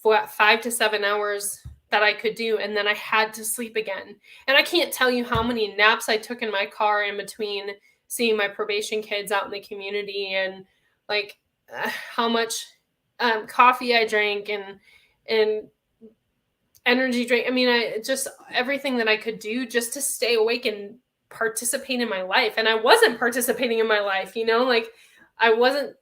Speaker 10: 5 to 7 hours that I could do. And then I had to sleep again. And I can't tell you how many naps I took in my car in between seeing my probation kids out in the community and like how much coffee I drank and energy drink. I mean, I just everything that I could do just to stay awake and participate in my life. And I wasn't participating in my life, like I wasn't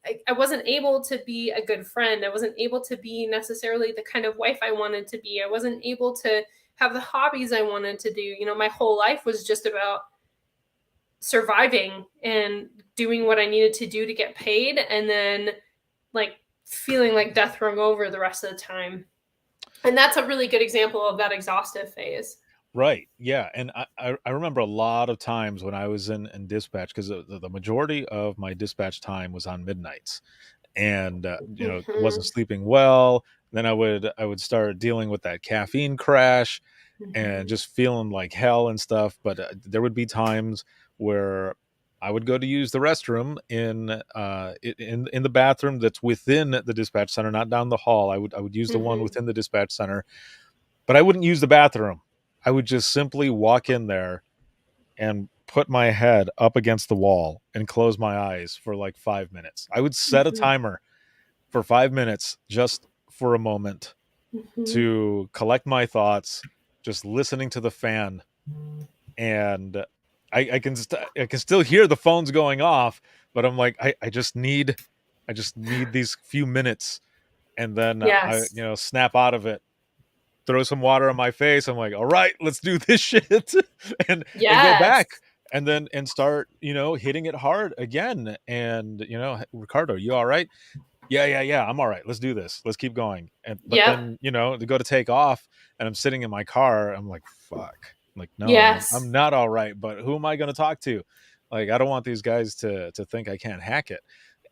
Speaker 10: able to be a good friend. I wasn't able to be necessarily the kind of wife I wanted to be. I wasn't able to have the hobbies I wanted to do. My whole life was just about surviving and doing what I needed to do to get paid and then like feeling like death hung over the rest of the time. And that's a really good example of that exhaustive phase.
Speaker 1: Right. Yeah. And I remember a lot of times when I was in dispatch, because the majority of my dispatch time was on midnights and, wasn't
Speaker 10: Mhm.
Speaker 1: sleeping well. Then I would start dealing with that caffeine crash and
Speaker 10: Mhm.
Speaker 1: just feeling like hell and stuff. But there would be times where I would go to use the restroom in the bathroom that's within the dispatch center, not down the hall. I would use the one
Speaker 10: Mhm.
Speaker 1: within the dispatch center, but I wouldn't use the bathroom. I would just simply walk in there and put my head up against the wall and close my eyes for like 5 minutes. I would set a
Speaker 10: Mhm.
Speaker 1: timer for 5 minutes just for a moment
Speaker 10: Mhm.
Speaker 1: to collect my thoughts, just listening to the fan, and I can still hear the phones going off, but I'm like, I just need these few minutes, and then I
Speaker 10: Yes.
Speaker 1: snap out of it, throw some water on my face. I'm like, all right, let's do this shit, and go
Speaker 10: Yes.
Speaker 1: back, and start hitting it hard again. And Ricardo, you all right? Yeah, yeah, yeah, I'm all right. Let's do this. Let's keep going. And but
Speaker 10: Yep.
Speaker 1: then, to go to take off, and I'm sitting in my car, I'm like, fuck. Like, no, I'm
Speaker 10: Yes.
Speaker 1: not all right, but who am I going to talk to? Like, I don't want these guys to think I can't hack it.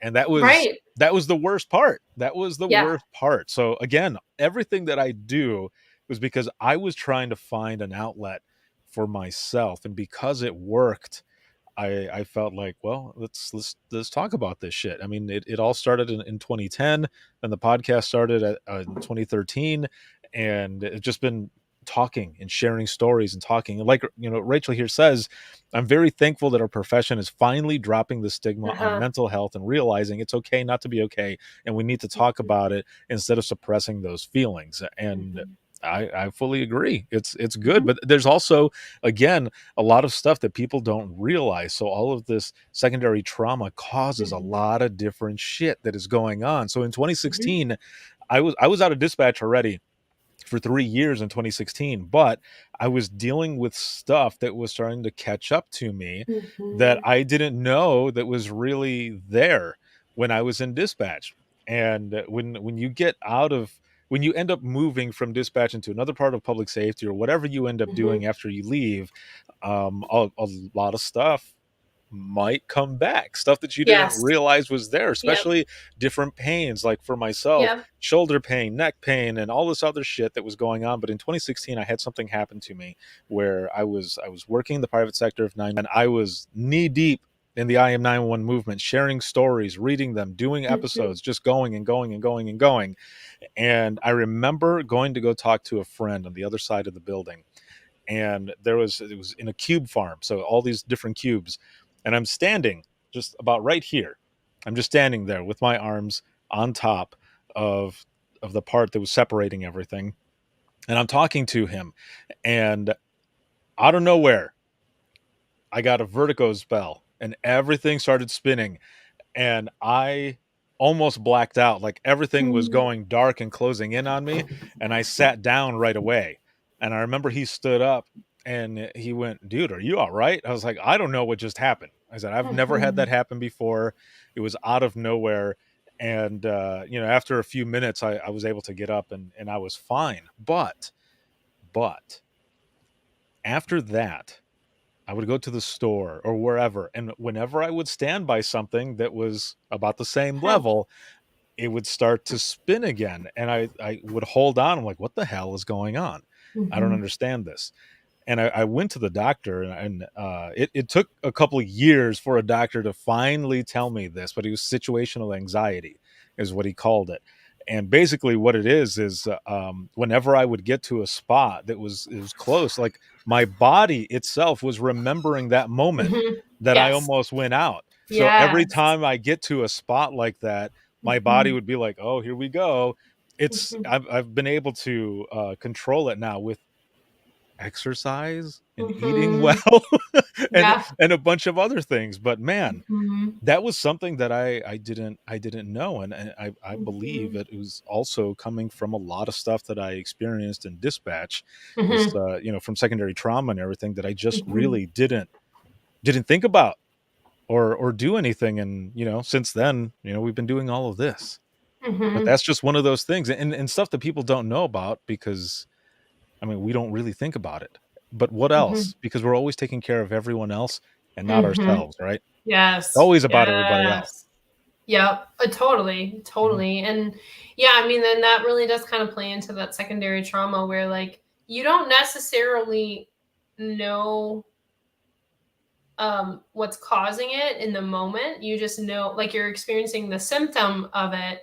Speaker 1: And
Speaker 10: Right.
Speaker 1: that was the worst part. That was the
Speaker 10: Yeah.
Speaker 1: worst part. So again, everything that I do was because I was trying to find an outlet for myself, and because it worked, I felt like, well, let's talk about this shit. I mean, it all started in 2010, and the podcast started in 2013, and it's just been talking and sharing stories and talking. And like Rachel here says, I'm very thankful that our profession is finally dropping the stigma on
Speaker 10: Uh-huh.
Speaker 1: mental health and realizing it's okay not to be okay, and we need to talk
Speaker 10: Mhm.
Speaker 1: about it instead of suppressing those feelings. And
Speaker 10: Mhm.
Speaker 1: I fully agree. It's good,
Speaker 10: Mhm.
Speaker 1: but there's also, again, a lot of stuff that people don't realize. So all of this secondary trauma causes a
Speaker 10: Mhm.
Speaker 1: lot of different shit that is going on. So in
Speaker 10: Mhm.
Speaker 1: 2016, I was out of dispatch already for 3 years in 2016, but I was dealing with stuff that was starting to catch up to me that
Speaker 10: Mhm.
Speaker 1: I didn't know that was really there when I was in dispatch. And when you get out of when you end up moving from dispatch into another part of public safety or whatever you end up doing
Speaker 10: Mhm.
Speaker 1: after you leave, a lot of stuff might come back, stuff that you didn't
Speaker 10: Yes.
Speaker 1: realize was there,
Speaker 10: Yep.
Speaker 1: especially different pains. Like for myself,
Speaker 10: Yep.
Speaker 1: shoulder pain, neck pain, and all this other shit that was going on. But in 2016, I had something happen to me where I was working in the private sector of 9, and I was knee deep in the IM 911 movement, sharing stories, reading them, doing
Speaker 10: Mhm.
Speaker 1: episodes, just going and going and going and going. And I remember going to go talk to a friend on the other side of the building, and it was in a cube farm, so all these different cubes, and I'm standing just about right here. I'm just standing there with my arms on top of the part that was separating everything, and I'm talking to him, and out of nowhere I got a vertigo spell and everything started spinning, and I almost blacked out. Like everything was
Speaker 10: Mhm.
Speaker 1: going dark and closing in on me, and I sat down right away. And I remember he stood up and he went, "Dude, are you all right?" I was like, "I don't know what just happened." I said, "I've never had that
Speaker 10: Mhm.
Speaker 1: happen before. It was out of nowhere." And after a few minutes, I was able to get up and I was fine. But after that, I would go to the store or wherever, and whenever I would stand by something that was about the same
Speaker 10: Huh.
Speaker 1: level, it would start to spin again, and I would hold on. I'm like, "What the hell is going on? I don't
Speaker 10: Mhm.
Speaker 1: understand this." And I went to the doctor, and it took a couple of years for a doctor to finally tell me this, but it was situational anxiety, is what he called it. And basically, what it is whenever I would get to a spot that was it was close, like my body itself was remembering that moment
Speaker 10: Mhm.
Speaker 1: that I
Speaker 10: Yes.
Speaker 1: almost went out. So every
Speaker 10: Yes.
Speaker 1: time I get to a spot like that, my body
Speaker 10: Mhm.
Speaker 1: would be like, "Oh, here we go."
Speaker 10: Mhm.
Speaker 1: I've been able to control it now with exercise and eating
Speaker 10: Mhm.
Speaker 1: well and
Speaker 10: Yeah.
Speaker 1: and a bunch of other things. But man,
Speaker 10: Mhm.
Speaker 1: that was something that I didn't know, and I believe
Speaker 10: Mhm.
Speaker 1: it was also coming from a lot of stuff that I experienced in dispatch, just
Speaker 10: Mhm.
Speaker 1: from secondary trauma and everything that I just
Speaker 10: Mhm.
Speaker 1: really didn't think about or do anything. And since then, we've been doing all of this. But
Speaker 10: Mhm.
Speaker 1: that's just one of those things, and stuff that people don't know about, because I mean, we don't really think about it. But what
Speaker 10: Mhm.
Speaker 1: else? Because we're always taking care of everyone else and not
Speaker 10: Mhm.
Speaker 1: ourselves, right? It's
Speaker 10: Yes.
Speaker 1: always about everybody else.
Speaker 10: Yes. Yep, totally,
Speaker 1: Mhm.
Speaker 10: totally. And yeah, I mean, then that really does kind of play into that secondary trauma where like you don't necessarily know what's causing it in the moment. You just know, like, you're experiencing the symptom of it,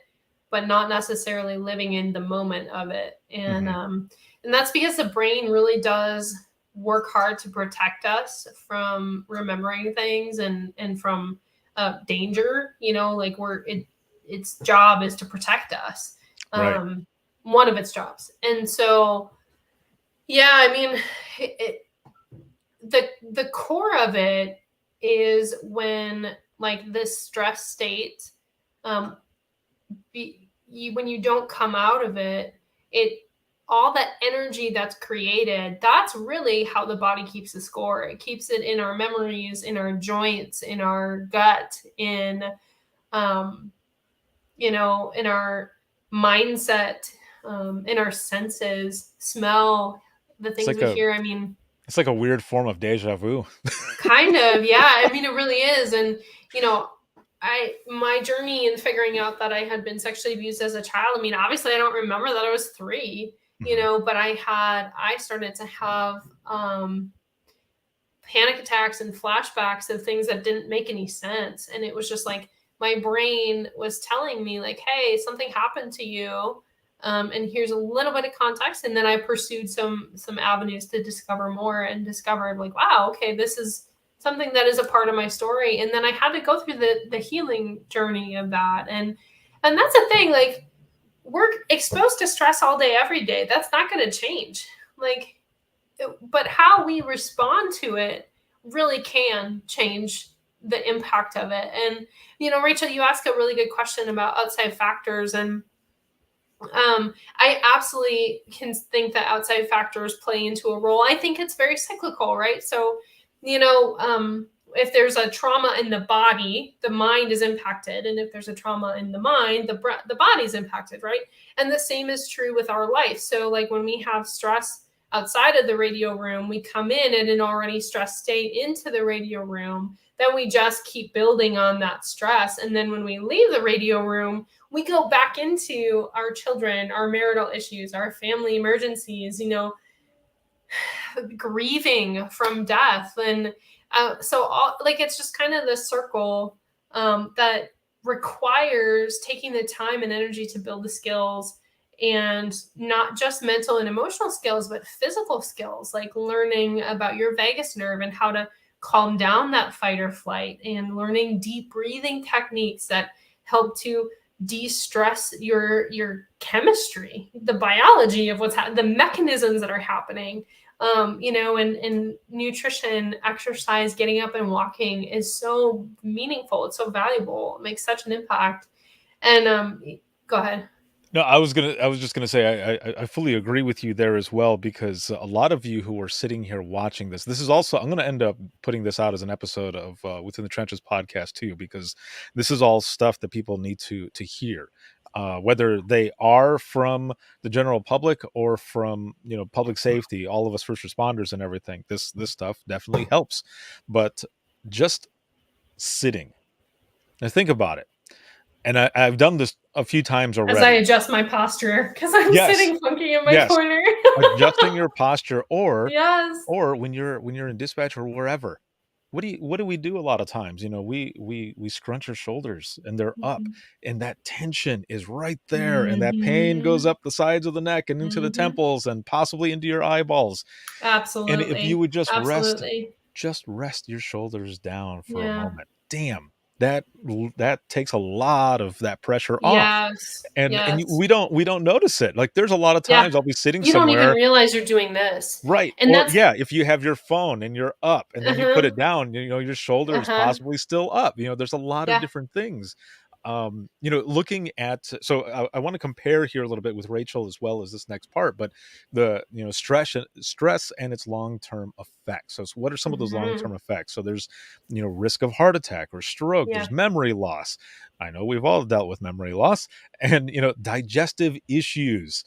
Speaker 10: but not necessarily living in the moment of it.
Speaker 1: Mhm.
Speaker 10: And that's because the brain really does work hard to protect us from remembering things and from danger. You know, like its job is to protect us.
Speaker 1: Right.
Speaker 10: One of its jobs, and so yeah, I mean, it, the core of it is when like this stress state um when you don't come out of it, it all that energy that's created, that's really how the body keeps the score. It keeps it in our memories, in our joints, in our gut, in um in our mindset, in our senses, smell, the
Speaker 1: It's
Speaker 10: things
Speaker 1: like
Speaker 10: we
Speaker 1: a
Speaker 10: hear. I mean,
Speaker 1: it's like a weird form of deja vu.
Speaker 10: kind of, yeah. I mean, it really is. And, you know, my journey in figuring out that I had been sexually abused as a child, I mean, obviously I don't remember that I was 3,
Speaker 1: Mhm.
Speaker 10: but I started to have panic attacks and flashbacks of things that didn't make any sense. And it was just like my brain was telling me, like, hey, something happened to you. And here's a little bit of context. And then I pursued some avenues to discover more and discovered, like, wow, okay, this is something that is a part of my story. And then I had to go through the healing journey of that. And that's the thing, like, we're exposed to stress all day, every day. That's not going to change. Like, but how we respond to it really can change the impact of it. And Rachel, you asked a really good question about outside factors, and I absolutely can think that outside factors play into a role. I think it's very cyclical, right? So if there's a trauma in the body, the mind is impacted, and if there's a trauma in the mind, the body's impacted, right? And the same is true with our life. So like when we have stress outside of the radio room, we come in an already stressed state into the radio room, then we just keep building on that stress, and then when we leave the radio room, we go back into our children, our marital issues, our family emergencies, grieving from death. And so all, like, it's just kind of this circle that requires taking the time and energy to build the skills, and not just mental and emotional skills, but physical skills, like learning about your vagus nerve and how to calm down that fight or flight, and learning deep breathing techniques that help to de-stress your chemistry, the biology of the mechanisms that are happening. And nutrition, exercise, getting up and walking is so meaningful. It's so valuable. It makes such an impact. And go ahead.
Speaker 1: No, I was just gonna say I fully agree with you there as well, because a lot of you who are sitting here watching this is also, I'm gonna end up putting this out as an episode of Within the Trenches podcast too, because this is all stuff that people need to hear. Whether they are from the general public or from public safety, all of us first responders and everything, this stuff definitely helps. But just sitting and think about it, and I've done this a few times
Speaker 10: As I
Speaker 1: already.
Speaker 10: adjust my posture because I'm
Speaker 1: Yes,
Speaker 10: sitting funky in my
Speaker 1: yes,
Speaker 10: corner.
Speaker 1: adjusting your posture, or
Speaker 10: Yes.
Speaker 1: when you're in dispatch or wherever. What do we do a lot of times? We scrunch our shoulders and they're up,
Speaker 10: Mhm.
Speaker 1: and that tension is right there, and that pain goes
Speaker 10: Mhm.
Speaker 1: up the sides of the neck and into the
Speaker 10: Mhm.
Speaker 1: temples and possibly into your eyeballs. And if you
Speaker 10: Absolutely.
Speaker 1: would just rest
Speaker 10: Absolutely.
Speaker 1: just rest your shoulders down for a
Speaker 10: Yeah.
Speaker 1: moment. Damn, that takes a lot of that pressure off.
Speaker 10: Yes.
Speaker 1: And
Speaker 10: Yes.
Speaker 1: we don't notice it. Like, there's a lot of
Speaker 10: Yeah.
Speaker 1: times I'll be sitting
Speaker 10: You don't even
Speaker 1: somewhere.
Speaker 10: realize you're doing this.
Speaker 1: Right,
Speaker 10: And
Speaker 1: or
Speaker 10: that's
Speaker 1: yeah, if you have your phone and you're up and then you put
Speaker 10: uh-huh.
Speaker 1: it down, your shoulder is
Speaker 10: Uh-huh.
Speaker 1: possibly still up. There's a lot of
Speaker 10: Yeah.
Speaker 1: different things. Looking at, so I want to compare here a little bit with Rachel as well as this next part, but the stress and its long-term effects. So what are some of those long-term
Speaker 10: Mhm.
Speaker 1: effects? So there's risk of heart attack or stroke,
Speaker 10: Yeah.
Speaker 1: there's memory loss. I know we've all dealt with memory loss, and digestive issues.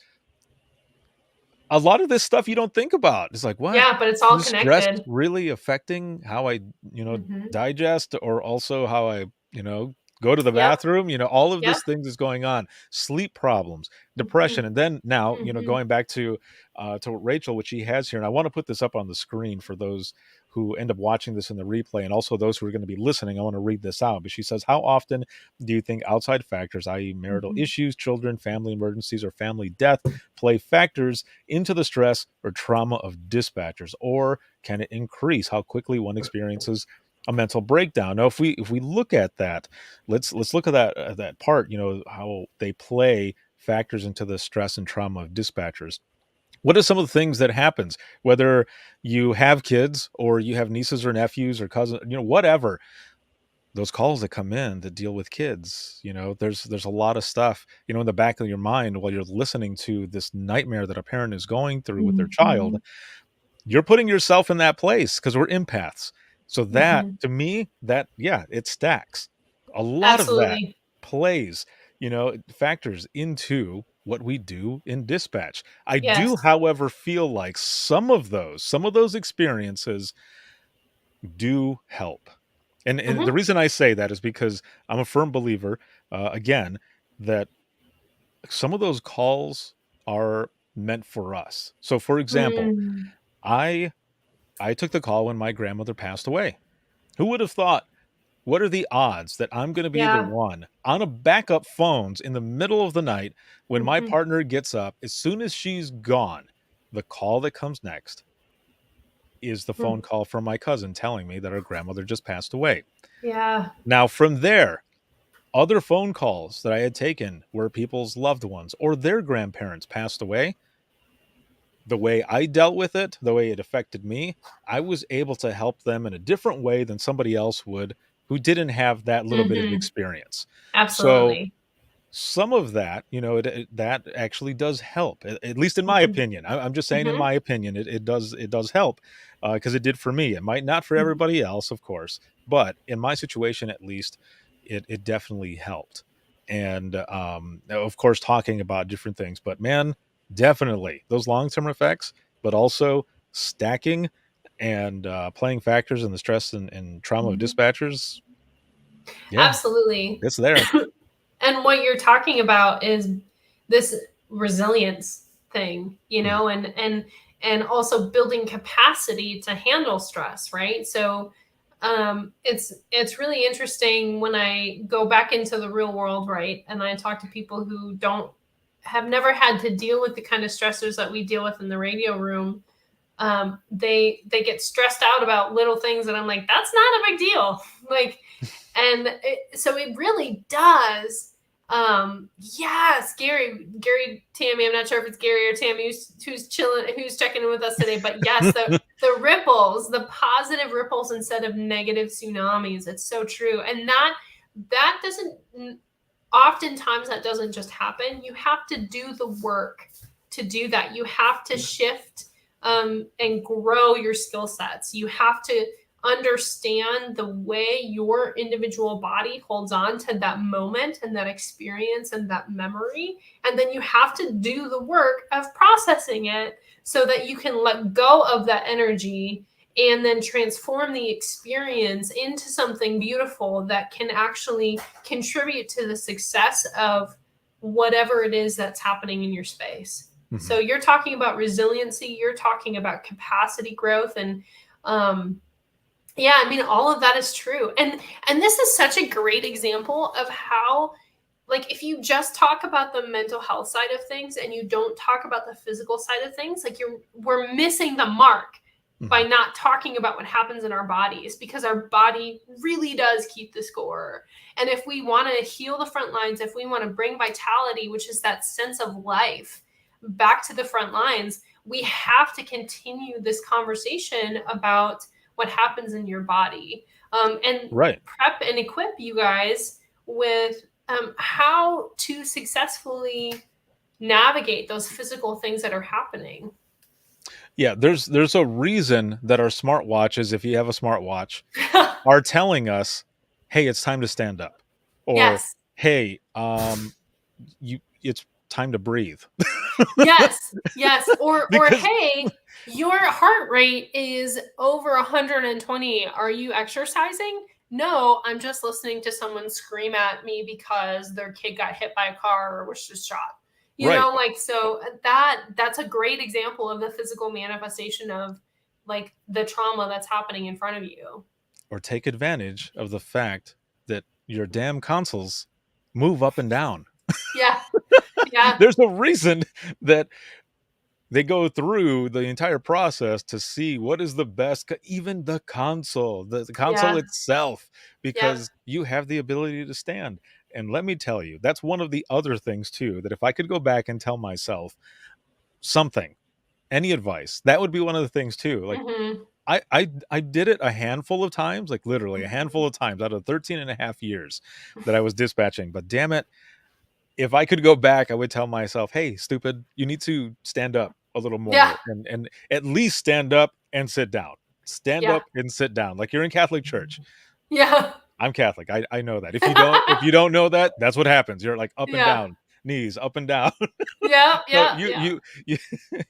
Speaker 1: A lot of this stuff you don't think about. It's like, what?
Speaker 10: Yeah, but it's all
Speaker 1: Is stress
Speaker 10: connected.
Speaker 1: really affecting how I,
Speaker 10: Mhm.
Speaker 1: digest, or also how I, go to the
Speaker 10: Yep.
Speaker 1: bathroom, all of
Speaker 10: Yep.
Speaker 1: this things is going on, sleep problems, depression. And then now,
Speaker 10: Mhm.
Speaker 1: going back to Rachel, what she has here, and I want to put this up on the screen for those who end up watching this in the replay, and also those who are going to be listening. I want to read this out. But she says, how often do you think outside factors, i.e. marital issues, children, family emergencies, or family death, play factors into the stress or trauma of dispatchers? Or can it increase how quickly one experiences a mental breakdown? Now, if we look at that, let's look at that part, how they play factors into the stress and trauma of dispatchers. What are some of the things that happens, whether you have kids or you have nieces or nephews or cousins, whatever, those calls that come in that deal with kids, there's a lot of stuff, in the back of your mind while you're listening to this nightmare that a parent is going through with their child.
Speaker 10: Mhm.
Speaker 1: You're putting yourself in that place because we're empaths. So that,
Speaker 10: Mhm.
Speaker 1: to me, that, yeah, it stacks. A lot of that
Speaker 10: Absolutely.
Speaker 1: plays, factors into what we do in dispatch. I do,
Speaker 10: Yes.
Speaker 1: however, feel like some of those experiences do help. And the
Speaker 10: Mhm.
Speaker 1: reason I say that is because I'm a firm believer, again, that some of those calls are meant for us. So, for example,
Speaker 10: Mm.
Speaker 1: I I took the call when my grandmother passed away. Who would have thought? What are the odds that I'm going to be the
Speaker 10: Yeah.
Speaker 1: one on a backup phones in the middle of the night when my
Speaker 10: Mhm.
Speaker 1: partner gets up, as soon as she's gone, the call that comes next is the phone
Speaker 10: Mm.
Speaker 1: call from my cousin telling me that her grandmother just passed away.
Speaker 10: Yeah.
Speaker 1: Now, from there, other phone calls that I had taken where people's loved ones or their grandparents passed away, the way I dealt with it, the way it affected me, I was able to help them in a different way than somebody else would who didn't have that little bit of
Speaker 10: Mhm.
Speaker 1: experience. So
Speaker 10: Absolutely.
Speaker 1: some of that, that actually does help, at least in my
Speaker 10: Mhm.
Speaker 1: opinion. I'm just saying, in
Speaker 10: Mhm.
Speaker 1: my opinion, it does help, because it did for me. It might not for
Speaker 10: Mhm.
Speaker 1: everybody else, of course, but in my situation, at least, it definitely helped. And of course, talking about different things, but man, definitely those long term effects, but also stacking and playing factors in the stress and trauma of
Speaker 10: Mhm.
Speaker 1: dispatchers. Yeah,
Speaker 10: Absolutely.
Speaker 1: it's there.
Speaker 10: And what you're talking about is this resilience thing,
Speaker 1: Mm.
Speaker 10: and also building capacity to handle stress, right? So it's really interesting when I go back into the real world, right? And I talk to people who don't have never had to deal with the kind of stressors that we deal with in the radio room. They get stressed out about little things, and I'm like, that's not a big deal. Like, so it really does. Yes, Gary, Tammy. I'm not sure if it's Gary or Tammy who's chilling, who's checking in with us today. But yes, the ripples, the positive ripples instead of negative tsunamis. It's so true, and that doesn't oftentimes that doesn't just happen. You have to do the work to do that. You have to shift and grow your skill sets. You have to understand the way your individual body holds on to that moment and that experience and that memory. And then you have to do the work of processing it so that you can let go of that energy and then transform the experience into something beautiful that can actually contribute to the success of whatever it is that's happening in your space.
Speaker 1: Mhm.
Speaker 10: So you're talking about resiliency, you're talking about capacity growth, and yeah, I mean all of that is true. And this is such a great example of how, like, if you just talk about the mental health side of things and you don't talk about the physical side of things, like we're missing the mark by
Speaker 1: Mhm.
Speaker 10: not talking about what happens in our bodies, because our body really does keep the score. And if we want to heal the front lines, if we want to bring vitality, which is that sense of life, back to the front lines, we have to continue this conversation about what happens in your body, and
Speaker 1: Right.
Speaker 10: prep and equip you guys with how to successfully navigate those physical things that are happening.
Speaker 1: Yeah, there's a reason that our smartwatches, if you have a smartwatch, are telling us, "Hey, it's time to stand up," or
Speaker 10: Yes.
Speaker 1: "Hey, it's time to breathe."
Speaker 10: Yes. Yes. Or
Speaker 1: Because
Speaker 10: hey, your heart rate is over 120. Are you exercising? No, I'm just listening to someone scream at me because their kid got hit by a car or was just shot. You
Speaker 1: Right.
Speaker 10: know, like, so that's a great example of the physical manifestation of like the trauma that's happening in front of you.
Speaker 1: Or take advantage of the fact that your damn consoles move up and down.
Speaker 10: Yeah. Yeah.
Speaker 1: There's a reason that they go through the entire process to see what is the best, even the console, the console
Speaker 10: Yeah.
Speaker 1: itself,
Speaker 10: Yep.
Speaker 1: because you have the ability to stand. And let me tell you, that's one of the other things too, that if I could go back and tell myself something, any advice, that would be one of the things too. Like
Speaker 10: Mhm.
Speaker 1: I did it a handful of times, like literally a handful
Speaker 10: Mhm.
Speaker 1: of times out of 13 and a half years that I was dispatching. But damn it, if I could go back, I would tell myself, "Hey, stupid, you need to stand up a little
Speaker 10: Yeah.
Speaker 1: more and at least stand up and sit down. Stand
Speaker 10: Yeah.
Speaker 1: up and sit down." Like you're in Catholic church.
Speaker 10: Yeah.
Speaker 1: I'm Catholic. I know that. If you don't know that, that's what happens. You're like up and
Speaker 10: Yeah.
Speaker 1: down, knees up and down.
Speaker 10: Yeah.
Speaker 1: So
Speaker 10: Yeah. Yeah.
Speaker 1: you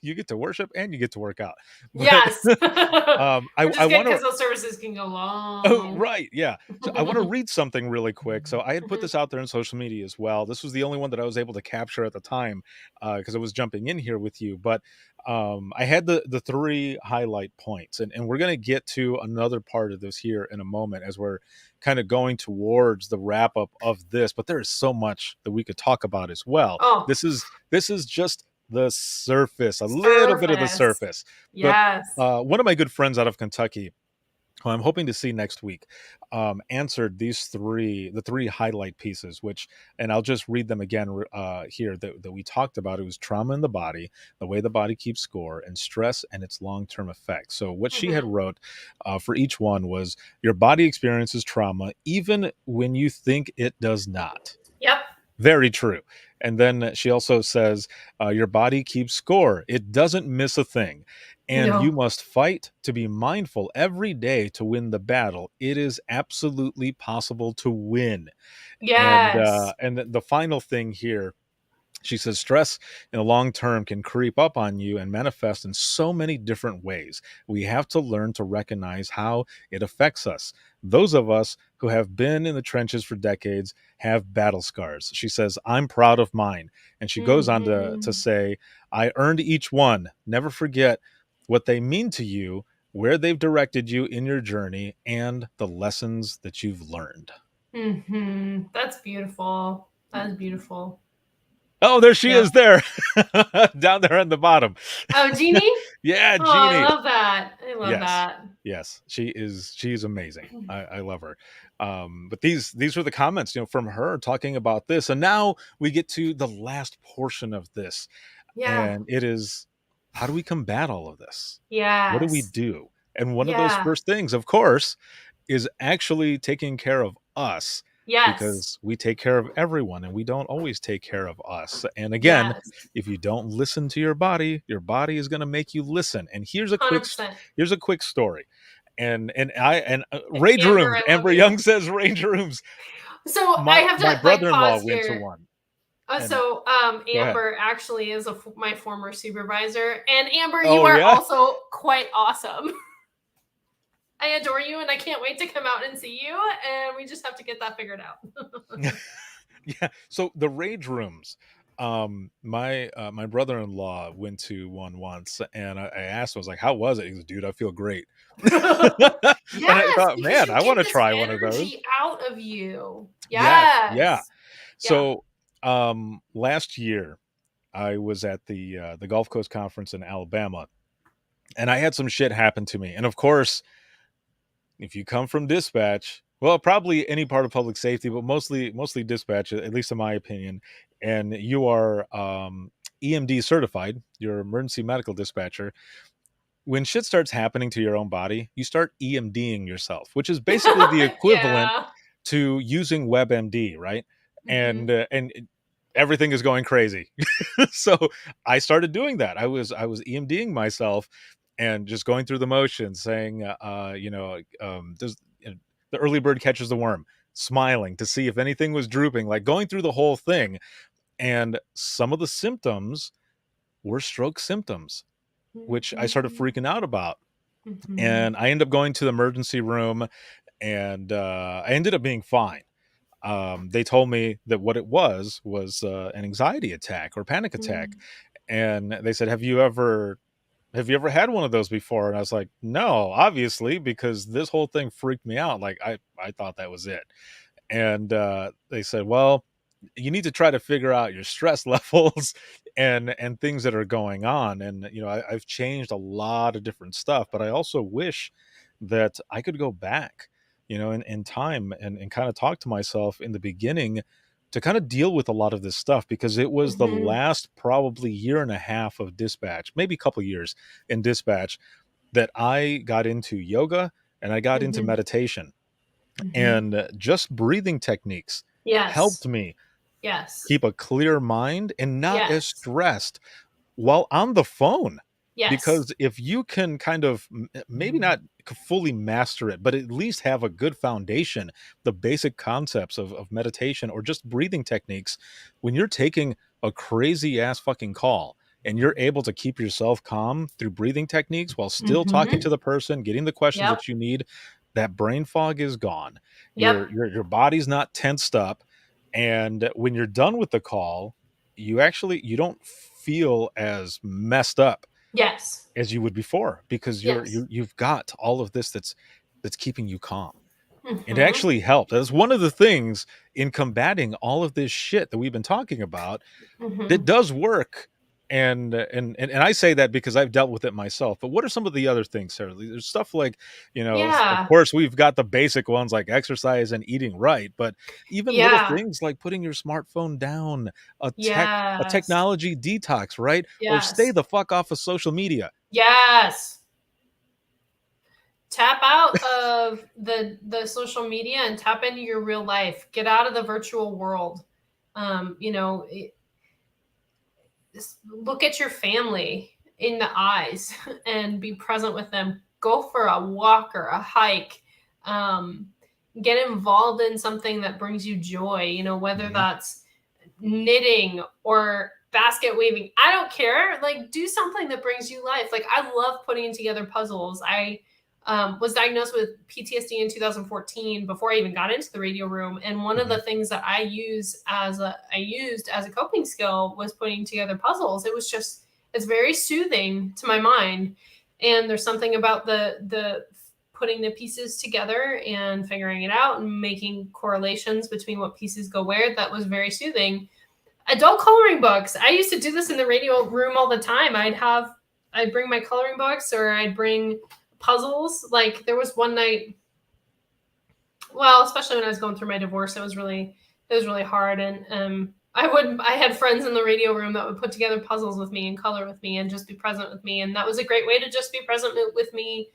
Speaker 1: you get to worship and you get to work out. But
Speaker 10: Yes. Which
Speaker 1: I
Speaker 10: is good
Speaker 1: want to
Speaker 10: because those services can go
Speaker 1: Oh,
Speaker 10: long.
Speaker 1: right, yeah. So I wanna read something really quick. So I had put this out there on social media as well. This was the only one that I was able to capture at the time, because I was jumping in here with you. But, I had the 3 highlight points, and we're gonna get to another part of this here in a moment as we're kinda going towards the wrap up of this, but there is so much that we could talk about as well.
Speaker 10: Oh,
Speaker 1: This is just the surface, a little bit of the
Speaker 10: surface.
Speaker 1: surface. But,
Speaker 10: Yes.
Speaker 1: one of my good friends out of Kentucky, who I'm hoping to see next week, answered the three highlight pieces, which, and I'll just read them again here that we talked about. It was trauma in the body, the way the body keeps score, and stress and its long term effects. So what she had
Speaker 10: Mhm.
Speaker 1: wrote for each one was your body experiences trauma even when you think it does not.
Speaker 10: Yep.
Speaker 1: Very true. And then she also says, your body keeps score. It doesn't miss a thing. And you
Speaker 10: No.
Speaker 1: must fight to be mindful every day to win the battle. It is absolutely possible to win.
Speaker 10: Yes.
Speaker 1: And the final thing here, she says stress in the long term can creep up on you and manifest in so many different ways. We have to learn to recognize how it affects us. Those of us who have been in the trenches for decades have battle scars. She says, I'm proud of mine. And she goes on to
Speaker 10: Mhm.
Speaker 1: say, I earned each one. Never forget what they mean to you, where they've directed you in your journey, and the lessons that you've learned.
Speaker 10: Mhm. That's beautiful. That's beautiful.
Speaker 1: Oh, there she
Speaker 10: Yeah.
Speaker 1: is there. Down there on the bottom.
Speaker 10: Oh, Jeannie?
Speaker 1: Yeah,
Speaker 10: Oh, I
Speaker 1: Jeannie.
Speaker 10: love that. I love
Speaker 1: Yes.
Speaker 10: that.
Speaker 1: Yes. She's amazing. I love her. But these are the comments, from her talking about this. And now we get to the last portion of this.
Speaker 10: Yeah.
Speaker 1: And it is, how do we combat all of this? What do we
Speaker 10: Yes.
Speaker 1: do? And one of those
Speaker 10: Yeah.
Speaker 1: first things, of course, is actually taking care of us,
Speaker 10: Yes.
Speaker 1: because we take care of everyone and we don't always take care of us. And again,
Speaker 10: Yes.
Speaker 1: if you don't listen to your body is going to make you listen. And
Speaker 10: 100%.
Speaker 1: here's a quick story. And rage
Speaker 10: Amber,
Speaker 1: rooms.
Speaker 10: I love
Speaker 1: Amber
Speaker 10: you.
Speaker 1: Young says rage rooms.
Speaker 10: So I
Speaker 1: My
Speaker 10: have
Speaker 1: my
Speaker 10: to like
Speaker 1: brother-in-law
Speaker 10: pause
Speaker 1: went to
Speaker 10: here.
Speaker 1: one. And go ahead.
Speaker 10: Amber actually is my former supervisor, and Amber, you
Speaker 1: Oh
Speaker 10: are
Speaker 1: yeah.
Speaker 10: also quite awesome. I adore you, and I can't wait to come out and see you. And we just have to get that figured out.
Speaker 1: Yeah. So the rage rooms. My brother-in-law went to one once, and I asked him, I was like, "How was it?" He goes, "Dude, I feel great." And I
Speaker 10: Yes,
Speaker 1: thought,
Speaker 10: because
Speaker 1: man,
Speaker 10: you
Speaker 1: I want
Speaker 10: get
Speaker 1: to
Speaker 10: this
Speaker 1: try one of those.
Speaker 10: energy out of you.
Speaker 1: Yes, yeah.
Speaker 10: Yes. Yeah.
Speaker 1: So last year I was at the Gulf Coast Conference in Alabama, and I had some shit happen to me. And of course, if you come from dispatch, well, probably any part of public safety, but mostly dispatch, at least in my opinion, and you are EMD certified, you're emergency medical dispatcher. When shit starts happening to your own body, you start EMDing yourself, which is basically the equivalent
Speaker 10: Yeah.
Speaker 1: to using WebMD, right?
Speaker 10: Mhm.
Speaker 1: And everything is going crazy. So I started doing that. I was EMDing myself and just going through the motions, saying, there's, the early bird catches the worm, smiling to see if anything was drooping, like going through the whole thing. And some of the symptoms were stroke symptoms, which I started
Speaker 10: Mhm.
Speaker 1: freaking out about.
Speaker 10: Mhm.
Speaker 1: And I ended up going to the emergency room, and I ended up being fine. They told me that what it was an anxiety attack or panic attack, and they said, have you ever had one of those before? And I was like, no, obviously, because this whole thing freaked me out. Like I thought that was it. And they said, well, you need to try to figure out your stress levels and things that are going on. And I've changed a lot of different stuff, but I also wish that I could go back, in time and kind of talk to myself in the beginning to kind of deal with a lot of this stuff, because it was the last probably year and a half of dispatch, maybe a couple years in dispatch, that I got into yoga and I got into meditation, and just breathing techniques helped
Speaker 10: Yes.
Speaker 1: me
Speaker 10: Yes.
Speaker 1: keep a clear mind and not as
Speaker 10: Yes.
Speaker 1: stressed while on the phone.
Speaker 10: Yes.
Speaker 1: Because if you can kind of maybe not fully master it, but at least have a good foundation, the basic concepts of meditation or just breathing techniques, when you're taking a crazy ass fucking call and you're able to keep yourself calm through breathing techniques while still talking to the person, getting the questions
Speaker 10: Yep.
Speaker 1: that you need, that brain fog is gone.
Speaker 10: Yep.
Speaker 1: Your body's not tensed up. And when you're done with the call, you don't feel as messed up
Speaker 10: Yes.
Speaker 1: as you would before, because
Speaker 10: Yes.
Speaker 1: you've got all of this that's keeping you calm. It
Speaker 10: Mm-hmm.
Speaker 1: actually helped. That's one of the things in combating all of this shit that we've been talking about that
Speaker 10: Mm-hmm.
Speaker 1: does work. And I say that because I've dealt with it myself. But what are some of the other things, Sarah? There's stuff like, of
Speaker 10: Yeah.
Speaker 1: course, we've got the basic ones like exercise and eating right, but even little
Speaker 10: Yeah.
Speaker 1: things like putting your smartphone down, a
Speaker 10: Yes.
Speaker 1: technology detox, right? Or stay
Speaker 10: Yes.
Speaker 1: the fuck off of social media.
Speaker 10: Yes. Tap out of the social media and tap into your real life. Get out of the virtual world. You know, look at your family in the eyes and be present with them. Go for a walk or a hike. Um, get involved in something that brings you joy, whether that's knitting or basket weaving. I don't care. Like, do something that brings you life. Like, I love putting together puzzles. I was diagnosed with PTSD in 2014 before I even got into the radio room. And one of the things that I used as a coping skill was putting together puzzles. It's very soothing to my mind. And there's something about the putting the pieces together and figuring it out and making correlations between what pieces go where that was very soothing. Adult coloring books. I used to do this in the radio room all the time. I'd bring my coloring books, or I'd bring puzzles. Like, there was one night, well, especially when I was going through my divorce, it was really hard. And I had friends in the radio room that would put together puzzles with me and color with me and just be present with me. And that was a great way to just be present with me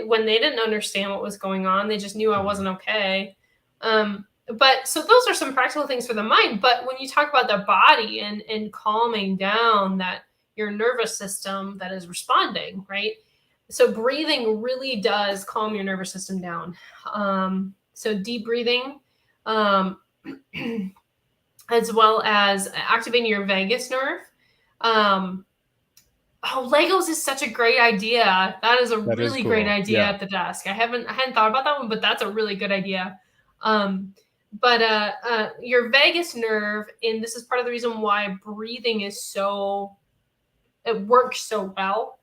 Speaker 10: when they didn't understand what was going on. They just knew I wasn't okay. But so those are some practical things for the mind. But when you talk about the body and calming down that your nervous system that is responding, right? So breathing really does calm your nervous system down. So deep breathing, as well as activating your vagus nerve. Legos is such a great idea. That is
Speaker 1: That is
Speaker 10: really great
Speaker 1: cool.
Speaker 10: idea
Speaker 1: Yeah.
Speaker 10: at the desk. I hadn't thought about that one, but that's a really good idea. But your vagus nerve, and this is part of the reason why breathing it works so well,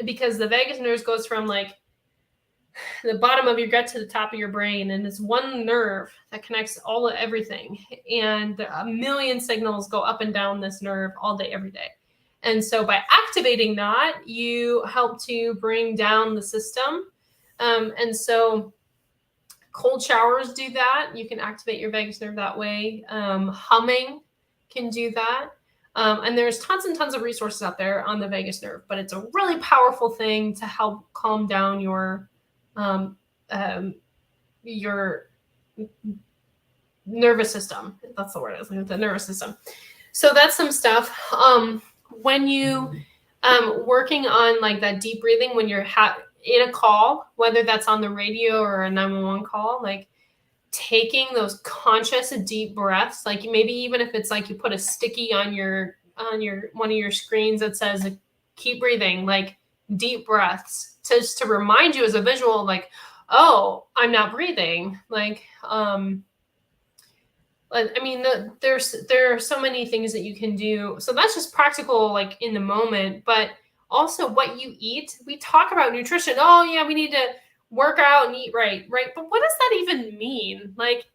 Speaker 10: because the vagus nerve goes from like the bottom of your gut to the top of your brain, and it's one nerve that connects everything, and a million signals go up and down this nerve all day, every day. And so by activating that, you help to bring down the system. And so cold showers do that. You can activate your vagus nerve that way. Humming can do that. And there's tons and tons of resources out there on the vagus nerve, but it's a really powerful thing to help calm down your nervous system. That's the word I was looking at, the nervous system. So that's some stuff. When you working on like that deep breathing, when you're in a call, whether that's on the radio or a 911 call, like taking those conscious deep breaths, like maybe even if it's like you put a sticky on your one of your screens that says like, keep breathing, like deep breaths, just to remind you as a visual, like, oh, I'm not breathing. Like, I mean, there are so many things that you can do. So that's just practical, like in the moment. But also, what you eat. We talk about nutrition. Oh yeah, we need to work out and eat right, right. But what does that even mean? Like,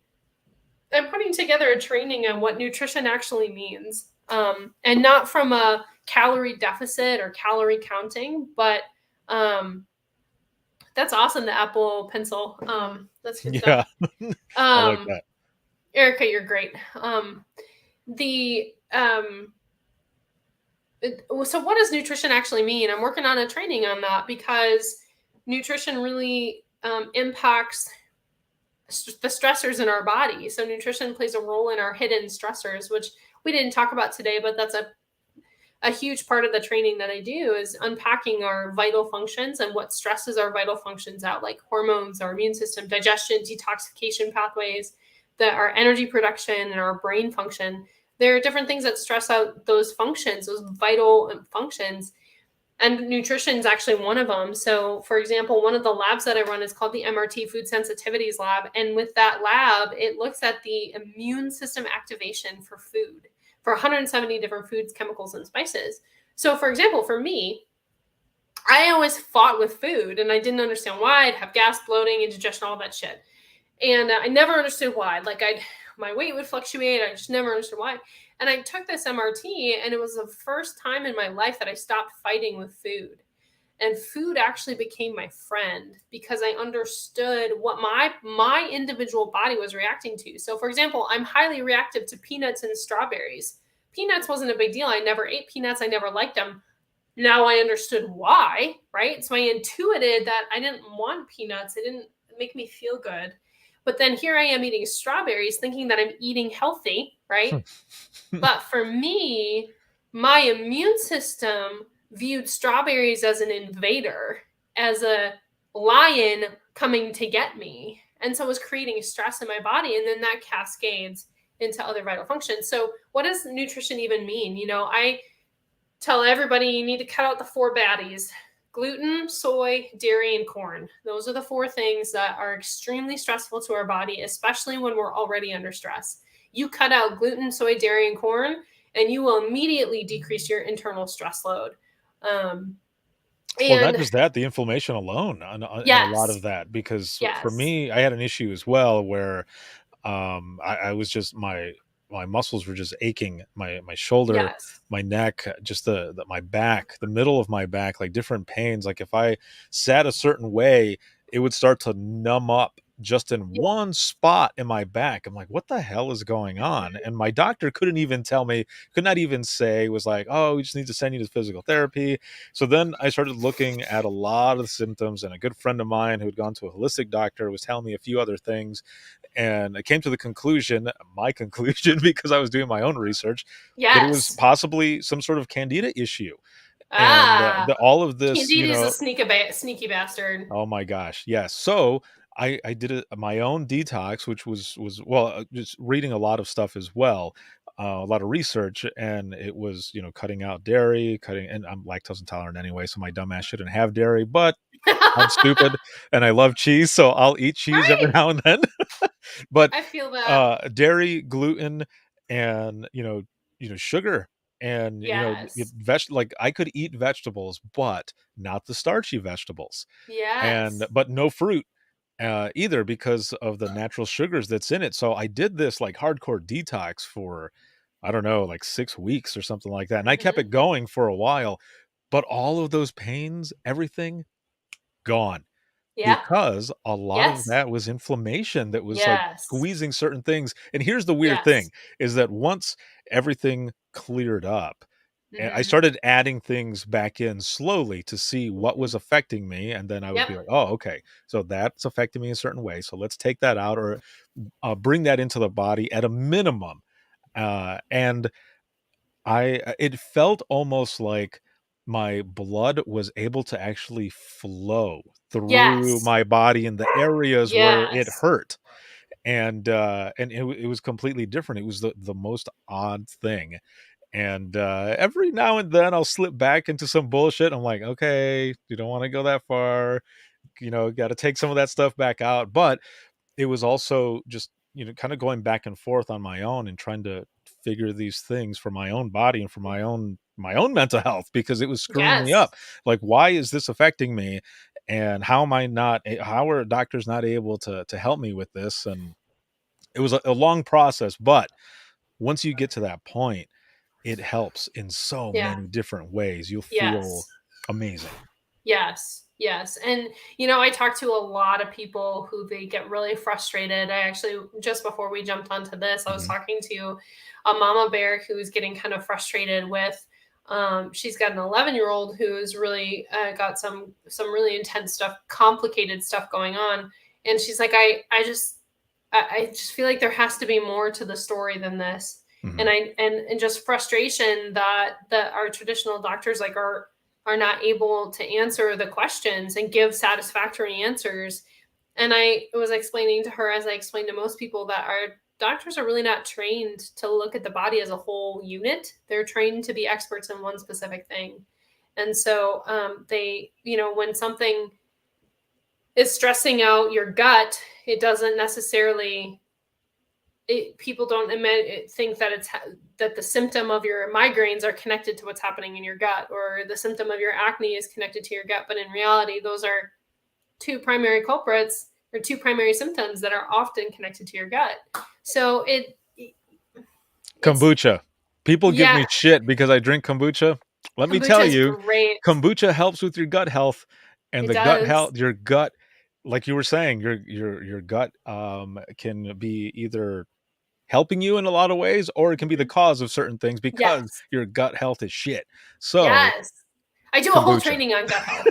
Speaker 10: I'm putting together a training on what nutrition actually means, and not from a calorie deficit or calorie counting, but that's awesome. The Apple Pencil. That's good
Speaker 1: Yeah,
Speaker 10: stuff.
Speaker 1: I like
Speaker 10: Um,
Speaker 1: that.
Speaker 10: Erica, you're great. The So what does nutrition actually mean? I'm working on a training on that because nutrition really impacts the stressors in our body. So nutrition plays a role in our hidden stressors, which we didn't talk about today, but that's a huge part of the training that I do is unpacking our vital functions and what stresses our vital functions out, like hormones, our immune system, digestion, detoxification pathways, our energy production, and our brain function. There are different things that stress out those functions, those vital functions. And nutrition is actually one of them. So, for example, one of the labs that I run is called the MRT Food Sensitivities Lab. And with that lab, it looks at the immune system activation for food, for 170 different foods, chemicals, and spices. So, for example, for me, I always fought with food and I didn't understand why. I'd have gas, bloating, indigestion, all that shit. And I never understood why. Like, my weight would fluctuate. I just never understood why. And I took this MRT, and it was the first time in my life that I stopped fighting with food. And food actually became my friend because I understood what my individual body was reacting to. So, for example, I'm highly reactive to peanuts and strawberries. Peanuts wasn't a big deal. I never ate peanuts. I never liked them. Now I understood why, right? So I intuited that I didn't want peanuts. It didn't make me feel good. But then here I am eating strawberries thinking that I'm eating healthy, right? But for me, my immune system viewed strawberries as an invader, as a lion coming to get me. And so it was creating stress in my body. And then that cascades into other vital functions. So, what does nutrition even mean? I tell everybody you need to cut out the 4 baddies: gluten, soy, dairy, and corn. Those are the 4 things that are extremely stressful to our body, especially when we're already under stress. You cut out gluten, soy, dairy, and corn, and you will immediately decrease your internal stress load. Um,
Speaker 1: Well, not
Speaker 10: and
Speaker 1: just that, the inflammation alone in a lot
Speaker 10: yes,
Speaker 1: of that, because for
Speaker 10: yes,
Speaker 1: me, I had an issue as well where I was just my muscles were just aching, my shoulder,
Speaker 10: yes.
Speaker 1: my neck, just my back, the middle of my back, like different pains. Like if I sat a certain way, it would start to numb up just in
Speaker 10: Yeah.
Speaker 1: one spot in my back. I'm like, what the hell is going on? And my doctor couldn't even tell me, could not even say, was like, oh, we just need to send you to physical therapy. So then I started looking at a lot of the symptoms, and a good friend of mine who had gone to a holistic doctor was telling me a few other things, and I came to the conclusion, my conclusion, because I was doing my own research, that it was
Speaker 10: Yes.
Speaker 1: possibly some sort of candida issue. And
Speaker 10: Ah,
Speaker 1: all of this,
Speaker 10: Candida is a sneaky bastard.
Speaker 1: oh my gosh, yes. So I did my own detox, which was well, just reading a lot of stuff as well, a lot of research, and it was cutting out dairy, and I'm lactose intolerant anyway, so my dumbass shouldn't have dairy, but I'm stupid and I love cheese, so I'll eat cheese every
Speaker 10: Right.
Speaker 1: now and then. But
Speaker 10: I feel that.
Speaker 1: dairy, gluten, and sugar, and
Speaker 10: Yes.
Speaker 1: like I could eat vegetables, but not the starchy vegetables, and
Speaker 10: Yes.
Speaker 1: but no fruit either, because of the natural sugars that's in it. So I did this like hardcore detox for, I don't know, like 6 weeks or something like that, and I kept
Speaker 10: Mhm.
Speaker 1: it going for a while. But all of those pains, everything gone,
Speaker 10: Yeah.
Speaker 1: because a lot of
Speaker 10: Yes.
Speaker 1: that was inflammation that was like
Speaker 10: Yes.
Speaker 1: squeezing certain things. And here's the weird thing,
Speaker 10: Yes.
Speaker 1: is that once everything cleared up, and I
Speaker 10: Mhm.
Speaker 1: started adding things back in slowly to see what was
Speaker 10: Mhm.
Speaker 1: affecting me, and then I would
Speaker 10: Yep.
Speaker 1: be like, oh, okay, so that's affecting me a certain way, so let's take that out, or bring that into the body at a minimum. And it felt almost like my blood was able to actually flow through
Speaker 10: Yes.
Speaker 1: my body in the areas where it
Speaker 10: Yes.
Speaker 1: hurt, and it was completely different. It was the most odd thing, and every now and then I'll slip back into some bullshit. I'm like, okay, you don't want to go that far. got to take some of that stuff back out. But it was also just, kind of going back and forth on my own and trying to figure these things for my own body and for my own mental health, because it was screwing me
Speaker 10: Yes.
Speaker 1: up. Like, why is this affecting me? And how are doctors not able to help me with this? And it was a long process, but once you get to that point, it helps in so
Speaker 10: Yeah.
Speaker 1: many different ways. You'll feel
Speaker 10: Yes.
Speaker 1: amazing.
Speaker 10: Yes. Yes. And, I talk to a lot of people who they get really frustrated. I actually, just before we jumped onto this, I was
Speaker 1: Mhm.
Speaker 10: talking to a mama bear who's getting kind of frustrated with, she's got an 11-year-old who's really got some really intense stuff, complicated stuff going on. And she's like, I just feel like there has to be more to the story than this.
Speaker 1: Mhm.
Speaker 10: And just frustration that our traditional doctors are not able to answer the questions and give satisfactory answers. And I was explaining to her, as I explained to most people, that our doctors are really not trained to look at the body as a whole unit. They're trained to be experts in one specific thing. And so when something is stressing out your gut, it doesn't necessarily people don't think that that the symptom of your migraines are connected to what's happening in your gut, or the symptom of your acne is connected to your gut. But in reality, those are two primary culprits, or two primary symptoms that are often connected to your gut. So it's
Speaker 1: Kombucha. People give
Speaker 10: yeah,
Speaker 1: me shit because I drink kombucha. Let me tell
Speaker 10: kombucha is
Speaker 1: you,
Speaker 10: great.
Speaker 1: kombucha helps with your gut health, and
Speaker 10: It
Speaker 1: the gut
Speaker 10: does.
Speaker 1: health, your gut, like you were saying, your gut can be either helping you in a lot of ways, or it can be the
Speaker 10: Mhm.
Speaker 1: cause of certain things because
Speaker 10: Yes.
Speaker 1: your gut health is shit. So,
Speaker 10: Yes. I do a whole
Speaker 1: kombucha.
Speaker 10: training on gut health.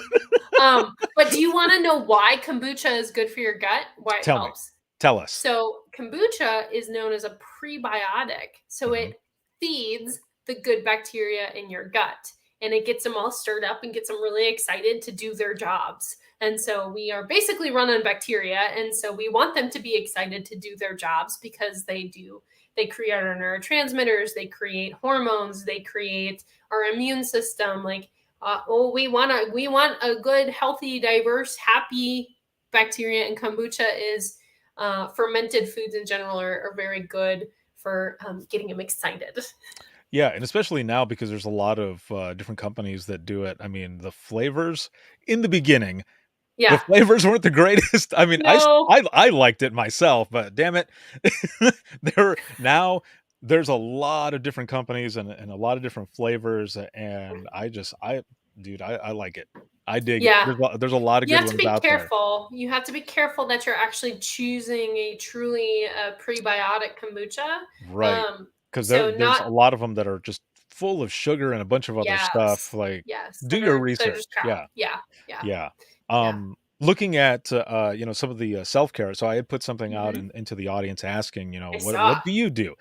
Speaker 10: But do you want to know why kombucha is good for your gut? Why it
Speaker 1: Tell me.
Speaker 10: helps?
Speaker 1: Tell us.
Speaker 10: So kombucha is known as a prebiotic. So
Speaker 1: Mhm.
Speaker 10: it feeds the good bacteria in your gut, and it gets them all stirred up and gets them really excited to do their jobs. And so we are basically run on bacteria. And so we want them to be excited to do their jobs, because they create our neurotransmitters, they create hormones, they create our immune system. We want a good, healthy, diverse, happy bacteria, and kombucha is fermented foods in general are very good for getting them excited.
Speaker 1: Yeah, and especially now because there's a lot of different companies that do it. I mean, the flavors in the beginning, the
Speaker 10: Yeah.
Speaker 1: flavors weren't the greatest. I mean,
Speaker 10: No.
Speaker 1: I liked it myself, but damn it, now there's a lot of different companies and a lot of different flavors, and dude, I like it. I dig it.
Speaker 10: Yeah.
Speaker 1: There's a lot of
Speaker 10: You
Speaker 1: good
Speaker 10: have to
Speaker 1: ones
Speaker 10: be
Speaker 1: out there.
Speaker 10: careful. You have to be careful that you're actually choosing a truly prebiotic kombucha.
Speaker 1: Right.
Speaker 10: Um,
Speaker 1: 'Cause
Speaker 10: so
Speaker 1: there's a
Speaker 10: not
Speaker 1: lot of them that are just full of sugar and a bunch of other stuff,
Speaker 10: Yes.
Speaker 1: like,
Speaker 10: Yes.
Speaker 1: do
Speaker 10: That
Speaker 1: your
Speaker 10: are
Speaker 1: research.
Speaker 10: just crap.
Speaker 1: Yeah.
Speaker 10: Yeah. Yeah.
Speaker 1: Yeah.
Speaker 10: Yeah.
Speaker 1: Looking at, some of the, self-care, so I had put something out
Speaker 10: Hmm.
Speaker 1: into the audience asking,
Speaker 10: I
Speaker 1: "What
Speaker 10: saw.
Speaker 1: do you do?"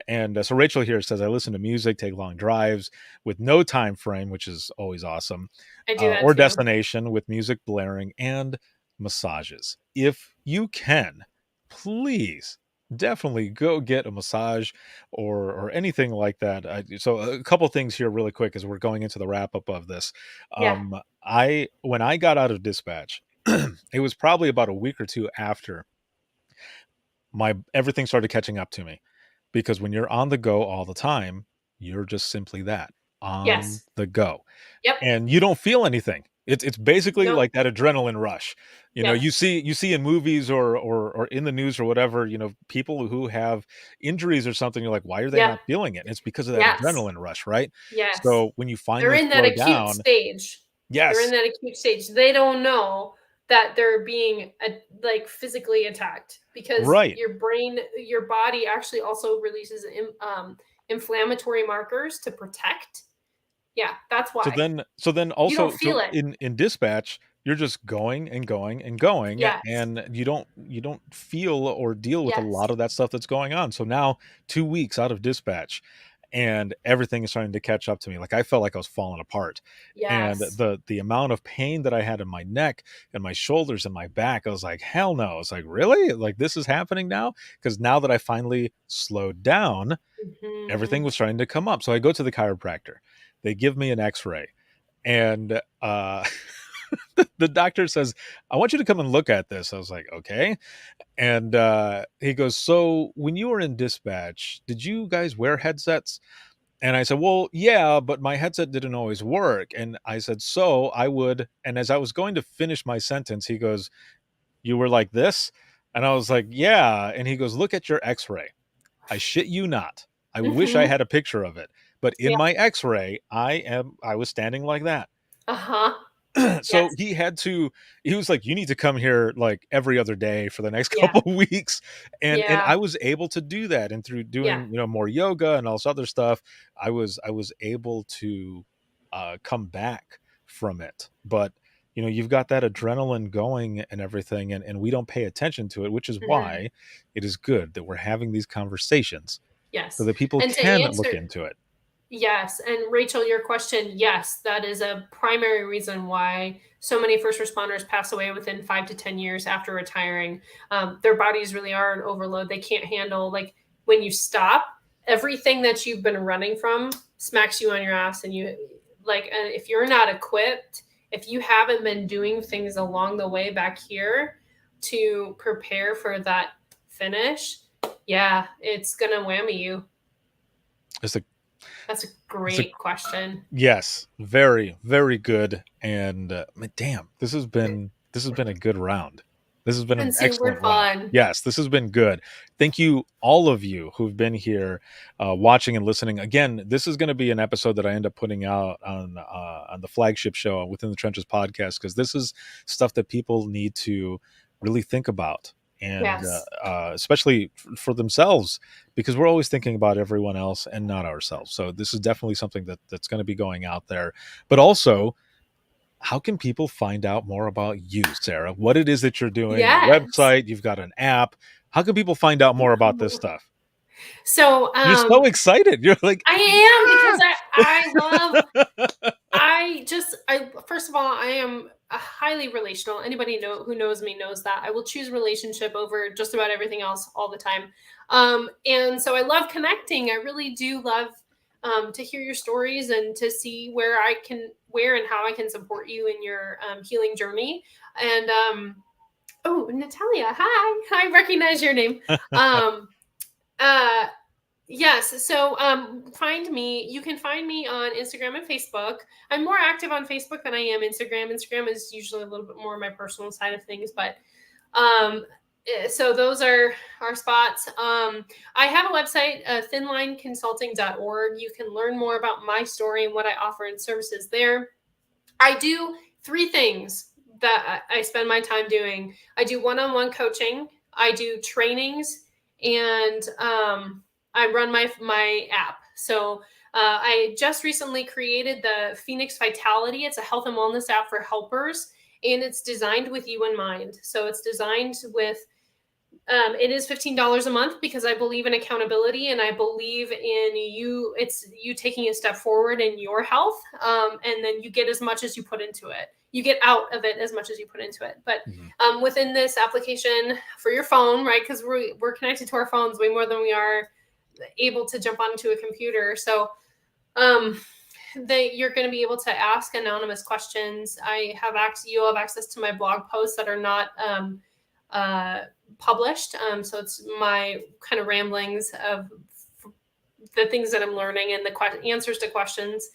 Speaker 1: And, so Rachel here says, "I listen to music, take long drives with no time frame," which is always awesome,
Speaker 10: I do that
Speaker 1: "or
Speaker 10: too.
Speaker 1: destination with music blaring and massages. If you can, please definitely go get a massage or anything like that." So a couple things here really quick as we're going into the wrap up of this.
Speaker 10: Yeah.
Speaker 1: I when I got out of dispatch, it was probably about a week or two after my everything started catching up to me, because when you're on the go all the time, you're just simply that, on
Speaker 10: Yes.
Speaker 1: the go,
Speaker 10: Yep.
Speaker 1: and you don't feel anything. It's basically
Speaker 10: Nope.
Speaker 1: like that adrenaline rush.
Speaker 10: Yep.
Speaker 1: You see in movies or in the news or whatever, people who have injuries or something, you're like, "Why are they
Speaker 10: Yeah.
Speaker 1: not feeling it?" And it's because of that
Speaker 10: Yes.
Speaker 1: adrenaline rush, right?
Speaker 10: Yes.
Speaker 1: So when you
Speaker 10: They're
Speaker 1: finally
Speaker 10: in that
Speaker 1: slow
Speaker 10: acute
Speaker 1: down.
Speaker 10: stage. They're in
Speaker 1: Yes,
Speaker 10: that acute stage. They don't know that they're being physically attacked, because
Speaker 1: right.
Speaker 10: your body actually also releases inflammatory markers to protect. Yeah, that's
Speaker 1: So
Speaker 10: why.
Speaker 1: then so then
Speaker 10: You don't
Speaker 1: also
Speaker 10: feel
Speaker 1: so
Speaker 10: it.
Speaker 1: in dispatch, you're just going and going and going,
Speaker 10: Yes.
Speaker 1: and you don't feel or deal with a lot
Speaker 10: Yes.
Speaker 1: of that stuff that's going on. So now 2 weeks out of dispatch, and everything is starting to catch up to me. Like, I felt like I was falling apart. And
Speaker 10: Yes.
Speaker 1: the amount of pain that I had in my neck and my shoulders and my back, I was like, "Hell no." It's like, "Really? Like, this is happening now?" Because now that I finally slowed down, everything
Speaker 10: Mhm.
Speaker 1: was starting to come up. So I go to the chiropractor. They give me an X-ray, and the doctor says, I want you to come and look at this. I was like, okay. And he goes, so when you were in dispatch, did you guys wear headsets? And I said, well, yeah, but my headset didn't always work. And I said, so I would. And as I was going to finish my sentence, he goes, you were like this? And I was like, yeah. And he goes, look at your x-ray. I shit you not. I wish I
Speaker 10: Mhm.
Speaker 1: had a picture of it. But in
Speaker 10: Yeah.
Speaker 1: my x-ray, I was standing like that.
Speaker 10: Uh-huh.
Speaker 1: So
Speaker 10: Yes.
Speaker 1: he was like, you need to come here like every other day for the next
Speaker 10: Yeah.
Speaker 1: couple weeks. And
Speaker 10: Yeah.
Speaker 1: I was able to do that. And through
Speaker 10: Yeah.
Speaker 1: doing, more yoga and all this other stuff, I was able to come back from it. But you've got that adrenaline going and everything, and we don't pay attention to it, which is
Speaker 10: Mhm.
Speaker 1: why it is good that we're having these conversations so
Speaker 10: Yes.
Speaker 1: that people
Speaker 10: And to
Speaker 1: can look
Speaker 10: answer
Speaker 1: into it.
Speaker 10: Yes. And Rachel, your question, yes, that is a primary reason why so many first responders pass away within 5 to 10 years after retiring. Their bodies really are an overload. They can't handle, like, when you stop, everything that you've been running from smacks you on your ass. And if you're not equipped, if you haven't been doing things along the way back here to prepare for that finish, yeah, it's going to whammy you.
Speaker 1: It's a
Speaker 10: That's a
Speaker 1: it's a
Speaker 10: great question.
Speaker 1: Yes, very, very good. And damn, this has been a good round. This has been
Speaker 10: Been
Speaker 1: an
Speaker 10: super
Speaker 1: excellent round.
Speaker 10: fun.
Speaker 1: Yes, this has been good. Thank you, all of you who've been here, watching and listening. Again, this is going to be an episode that I end up putting out on the flagship show Within the Trenches podcast, because this is stuff that people need to really think about, and
Speaker 10: Yes.
Speaker 1: especially for themselves, because we're always thinking about everyone else and not ourselves. So this is definitely something that's going to be going out there. But also, how can people find out more about you, Sarah? What it is that you're doing, your
Speaker 10: Yes.
Speaker 1: website, you've got an app. How can people find out more about this stuff?
Speaker 10: So,
Speaker 1: You're so excited. You're like,
Speaker 10: I am, because I first of all, I am a highly relational. Anybody who knows me knows that I will choose relationship over just about everything else all the time. And so I love connecting. I really do love to hear your stories and to see where and how I can support you in your healing journey. And oh, Natalia, hi! I recognize your name. Um, uh, Yes. So find me. You can find me on Instagram and Facebook. I'm more active on Facebook than I am Instagram. Instagram is usually a little bit more my personal side of things, but so those are our spots. I have a website, thinlineconsulting.org. You can learn more about my story and what I offer in services there. I do 3 things that I spend my time doing. I do one-on-one coaching, I do trainings, and I run my app. So I just recently created the Phoenix Vitality. It's a health and wellness app for helpers, and it's designed with you in mind. So it's designed with it is $15 a month, because I believe in accountability, and I believe in you. It's you taking a step forward in your health, and then you get as much as you put into it. You get out of it as much as you put into it. But within this application for your phone, right? Because we're connected to our phones way more than we are able to jump onto a computer. So you're going to be able to ask anonymous questions. You'll have access to my blog posts that are not published. So it's my kind of ramblings of the things that I'm learning and the answers to questions.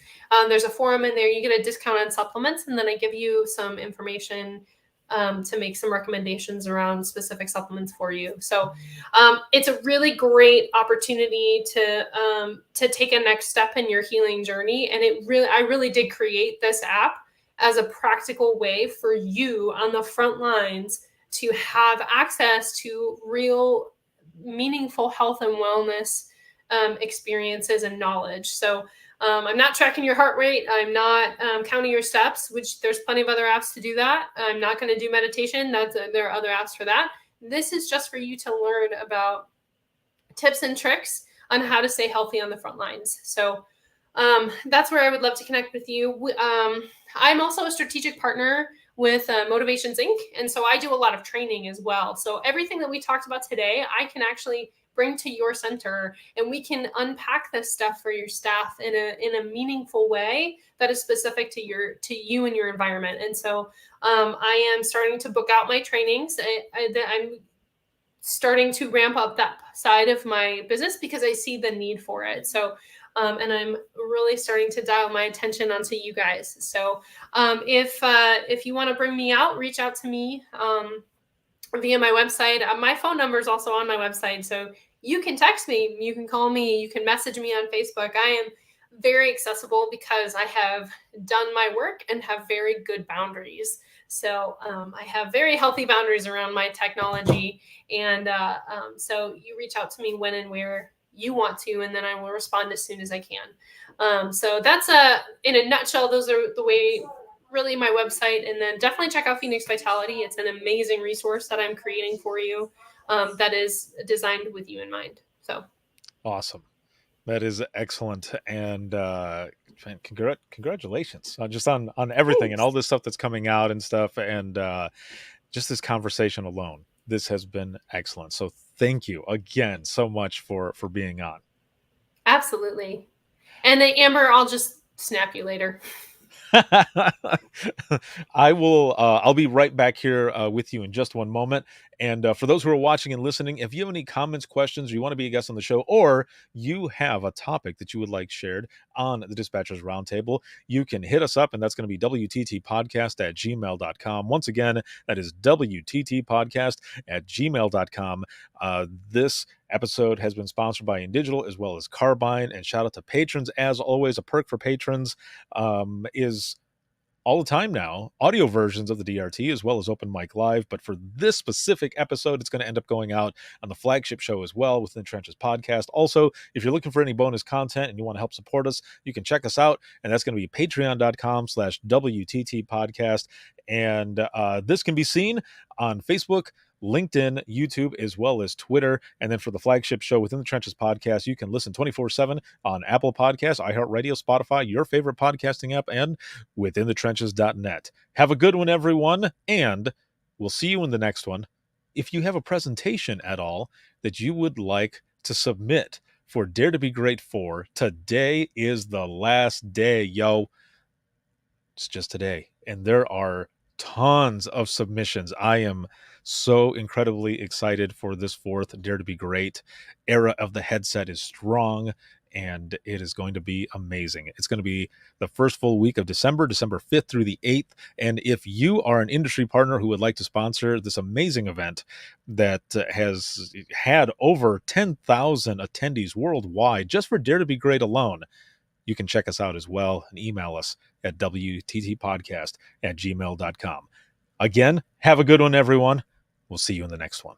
Speaker 10: There's a forum in there. You get a discount on supplements, and then I give you some information to make some recommendations around specific supplements for you. So it's a really great opportunity to take a next step in your healing journey. And I really did create this app as a practical way for you on the front lines to have access to real meaningful health and wellness experiences and knowledge. So I'm not tracking your heart rate. I'm not counting your steps, which there's plenty of other apps to do that. I'm not going to do meditation. There are other apps for that. This is just for you to learn about tips and tricks on how to stay healthy on the front lines. So that's where I would love to connect with you. I'm also a strategic partner with Motivations Inc. And so I do a lot of training as well. So everything that we talked about today, I can actually bring to your center, and we can unpack this stuff for your staff in a meaningful way that is specific to you and your environment. And so I am starting to book out my trainings. I'm starting to ramp up that side of my business because I see the need for it. So, and I'm really starting to dial my attention onto you guys. So, if you want to bring me out, reach out to me via my website. My phone number is also on my website, so you can text me, you can call me, you can message me on Facebook. I am very accessible because I have done my work and have very good boundaries. So I have very healthy boundaries around my technology. And so you reach out to me when and where you want to, and then I will respond as soon as I can. So that's in a nutshell, those are the way, really, my website. And then definitely check out Phoenix Vitality. It's an amazing resource that I'm creating for you that is designed with you in mind. So
Speaker 1: Awesome. That is excellent. And congratulations just on everything.
Speaker 10: Thanks.
Speaker 1: And all this stuff that's coming out and stuff. And just this conversation alone, this has been excellent. So thank you again so much for being on.
Speaker 10: Absolutely. And then Amber, I'll just snap you later.
Speaker 1: I will. I'll be right back here with you in just one moment. And for those who are watching and listening, if you have any comments, questions, or you want to be a guest on the show, or you have a topic that you would like shared on the Dispatchers Roundtable, you can hit us up, and that's going to be wttpodcast@gmail.com. Once again, that is wttpodcast@gmail.com. This episode has been sponsored by InDigital as well as Carbine, and shout out to patrons. As always, a perk for patrons is all the time now audio versions of the DRT as well as Open Mic Live. But for this specific episode, it's going to end up going out on the flagship show as well, Within the Trenches podcast. Also, if you're looking for any bonus content and you want to help support us, you can check us out, and that's going to be patreon.com/WTT podcast. And this can be seen on Facebook, LinkedIn, YouTube, as well as Twitter. And then for the flagship show, Within the Trenches podcast, you can listen 24/7 on Apple Podcasts, iHeartRadio, Spotify, your favorite podcasting app, and withinthetrenches.net. Have a good one, everyone, and we'll see you in the next one. If you have a presentation at all that you would like to submit for Dare to Be Great 4, today is the last day, yo. It's just today. And there are tons of submissions. I am so incredibly excited for this fourth Dare to Be Great. Era of the headset is strong, and it is going to be amazing. It's going to be the first full week of December 5th through the 8th. And if you are an industry partner who would like to sponsor this amazing event that has had over 10,000 attendees worldwide just for Dare to Be Great alone, you can check us out as well and email us at wttpodcast@gmail.com. Again, have a good one, everyone. We'll see you in the next one.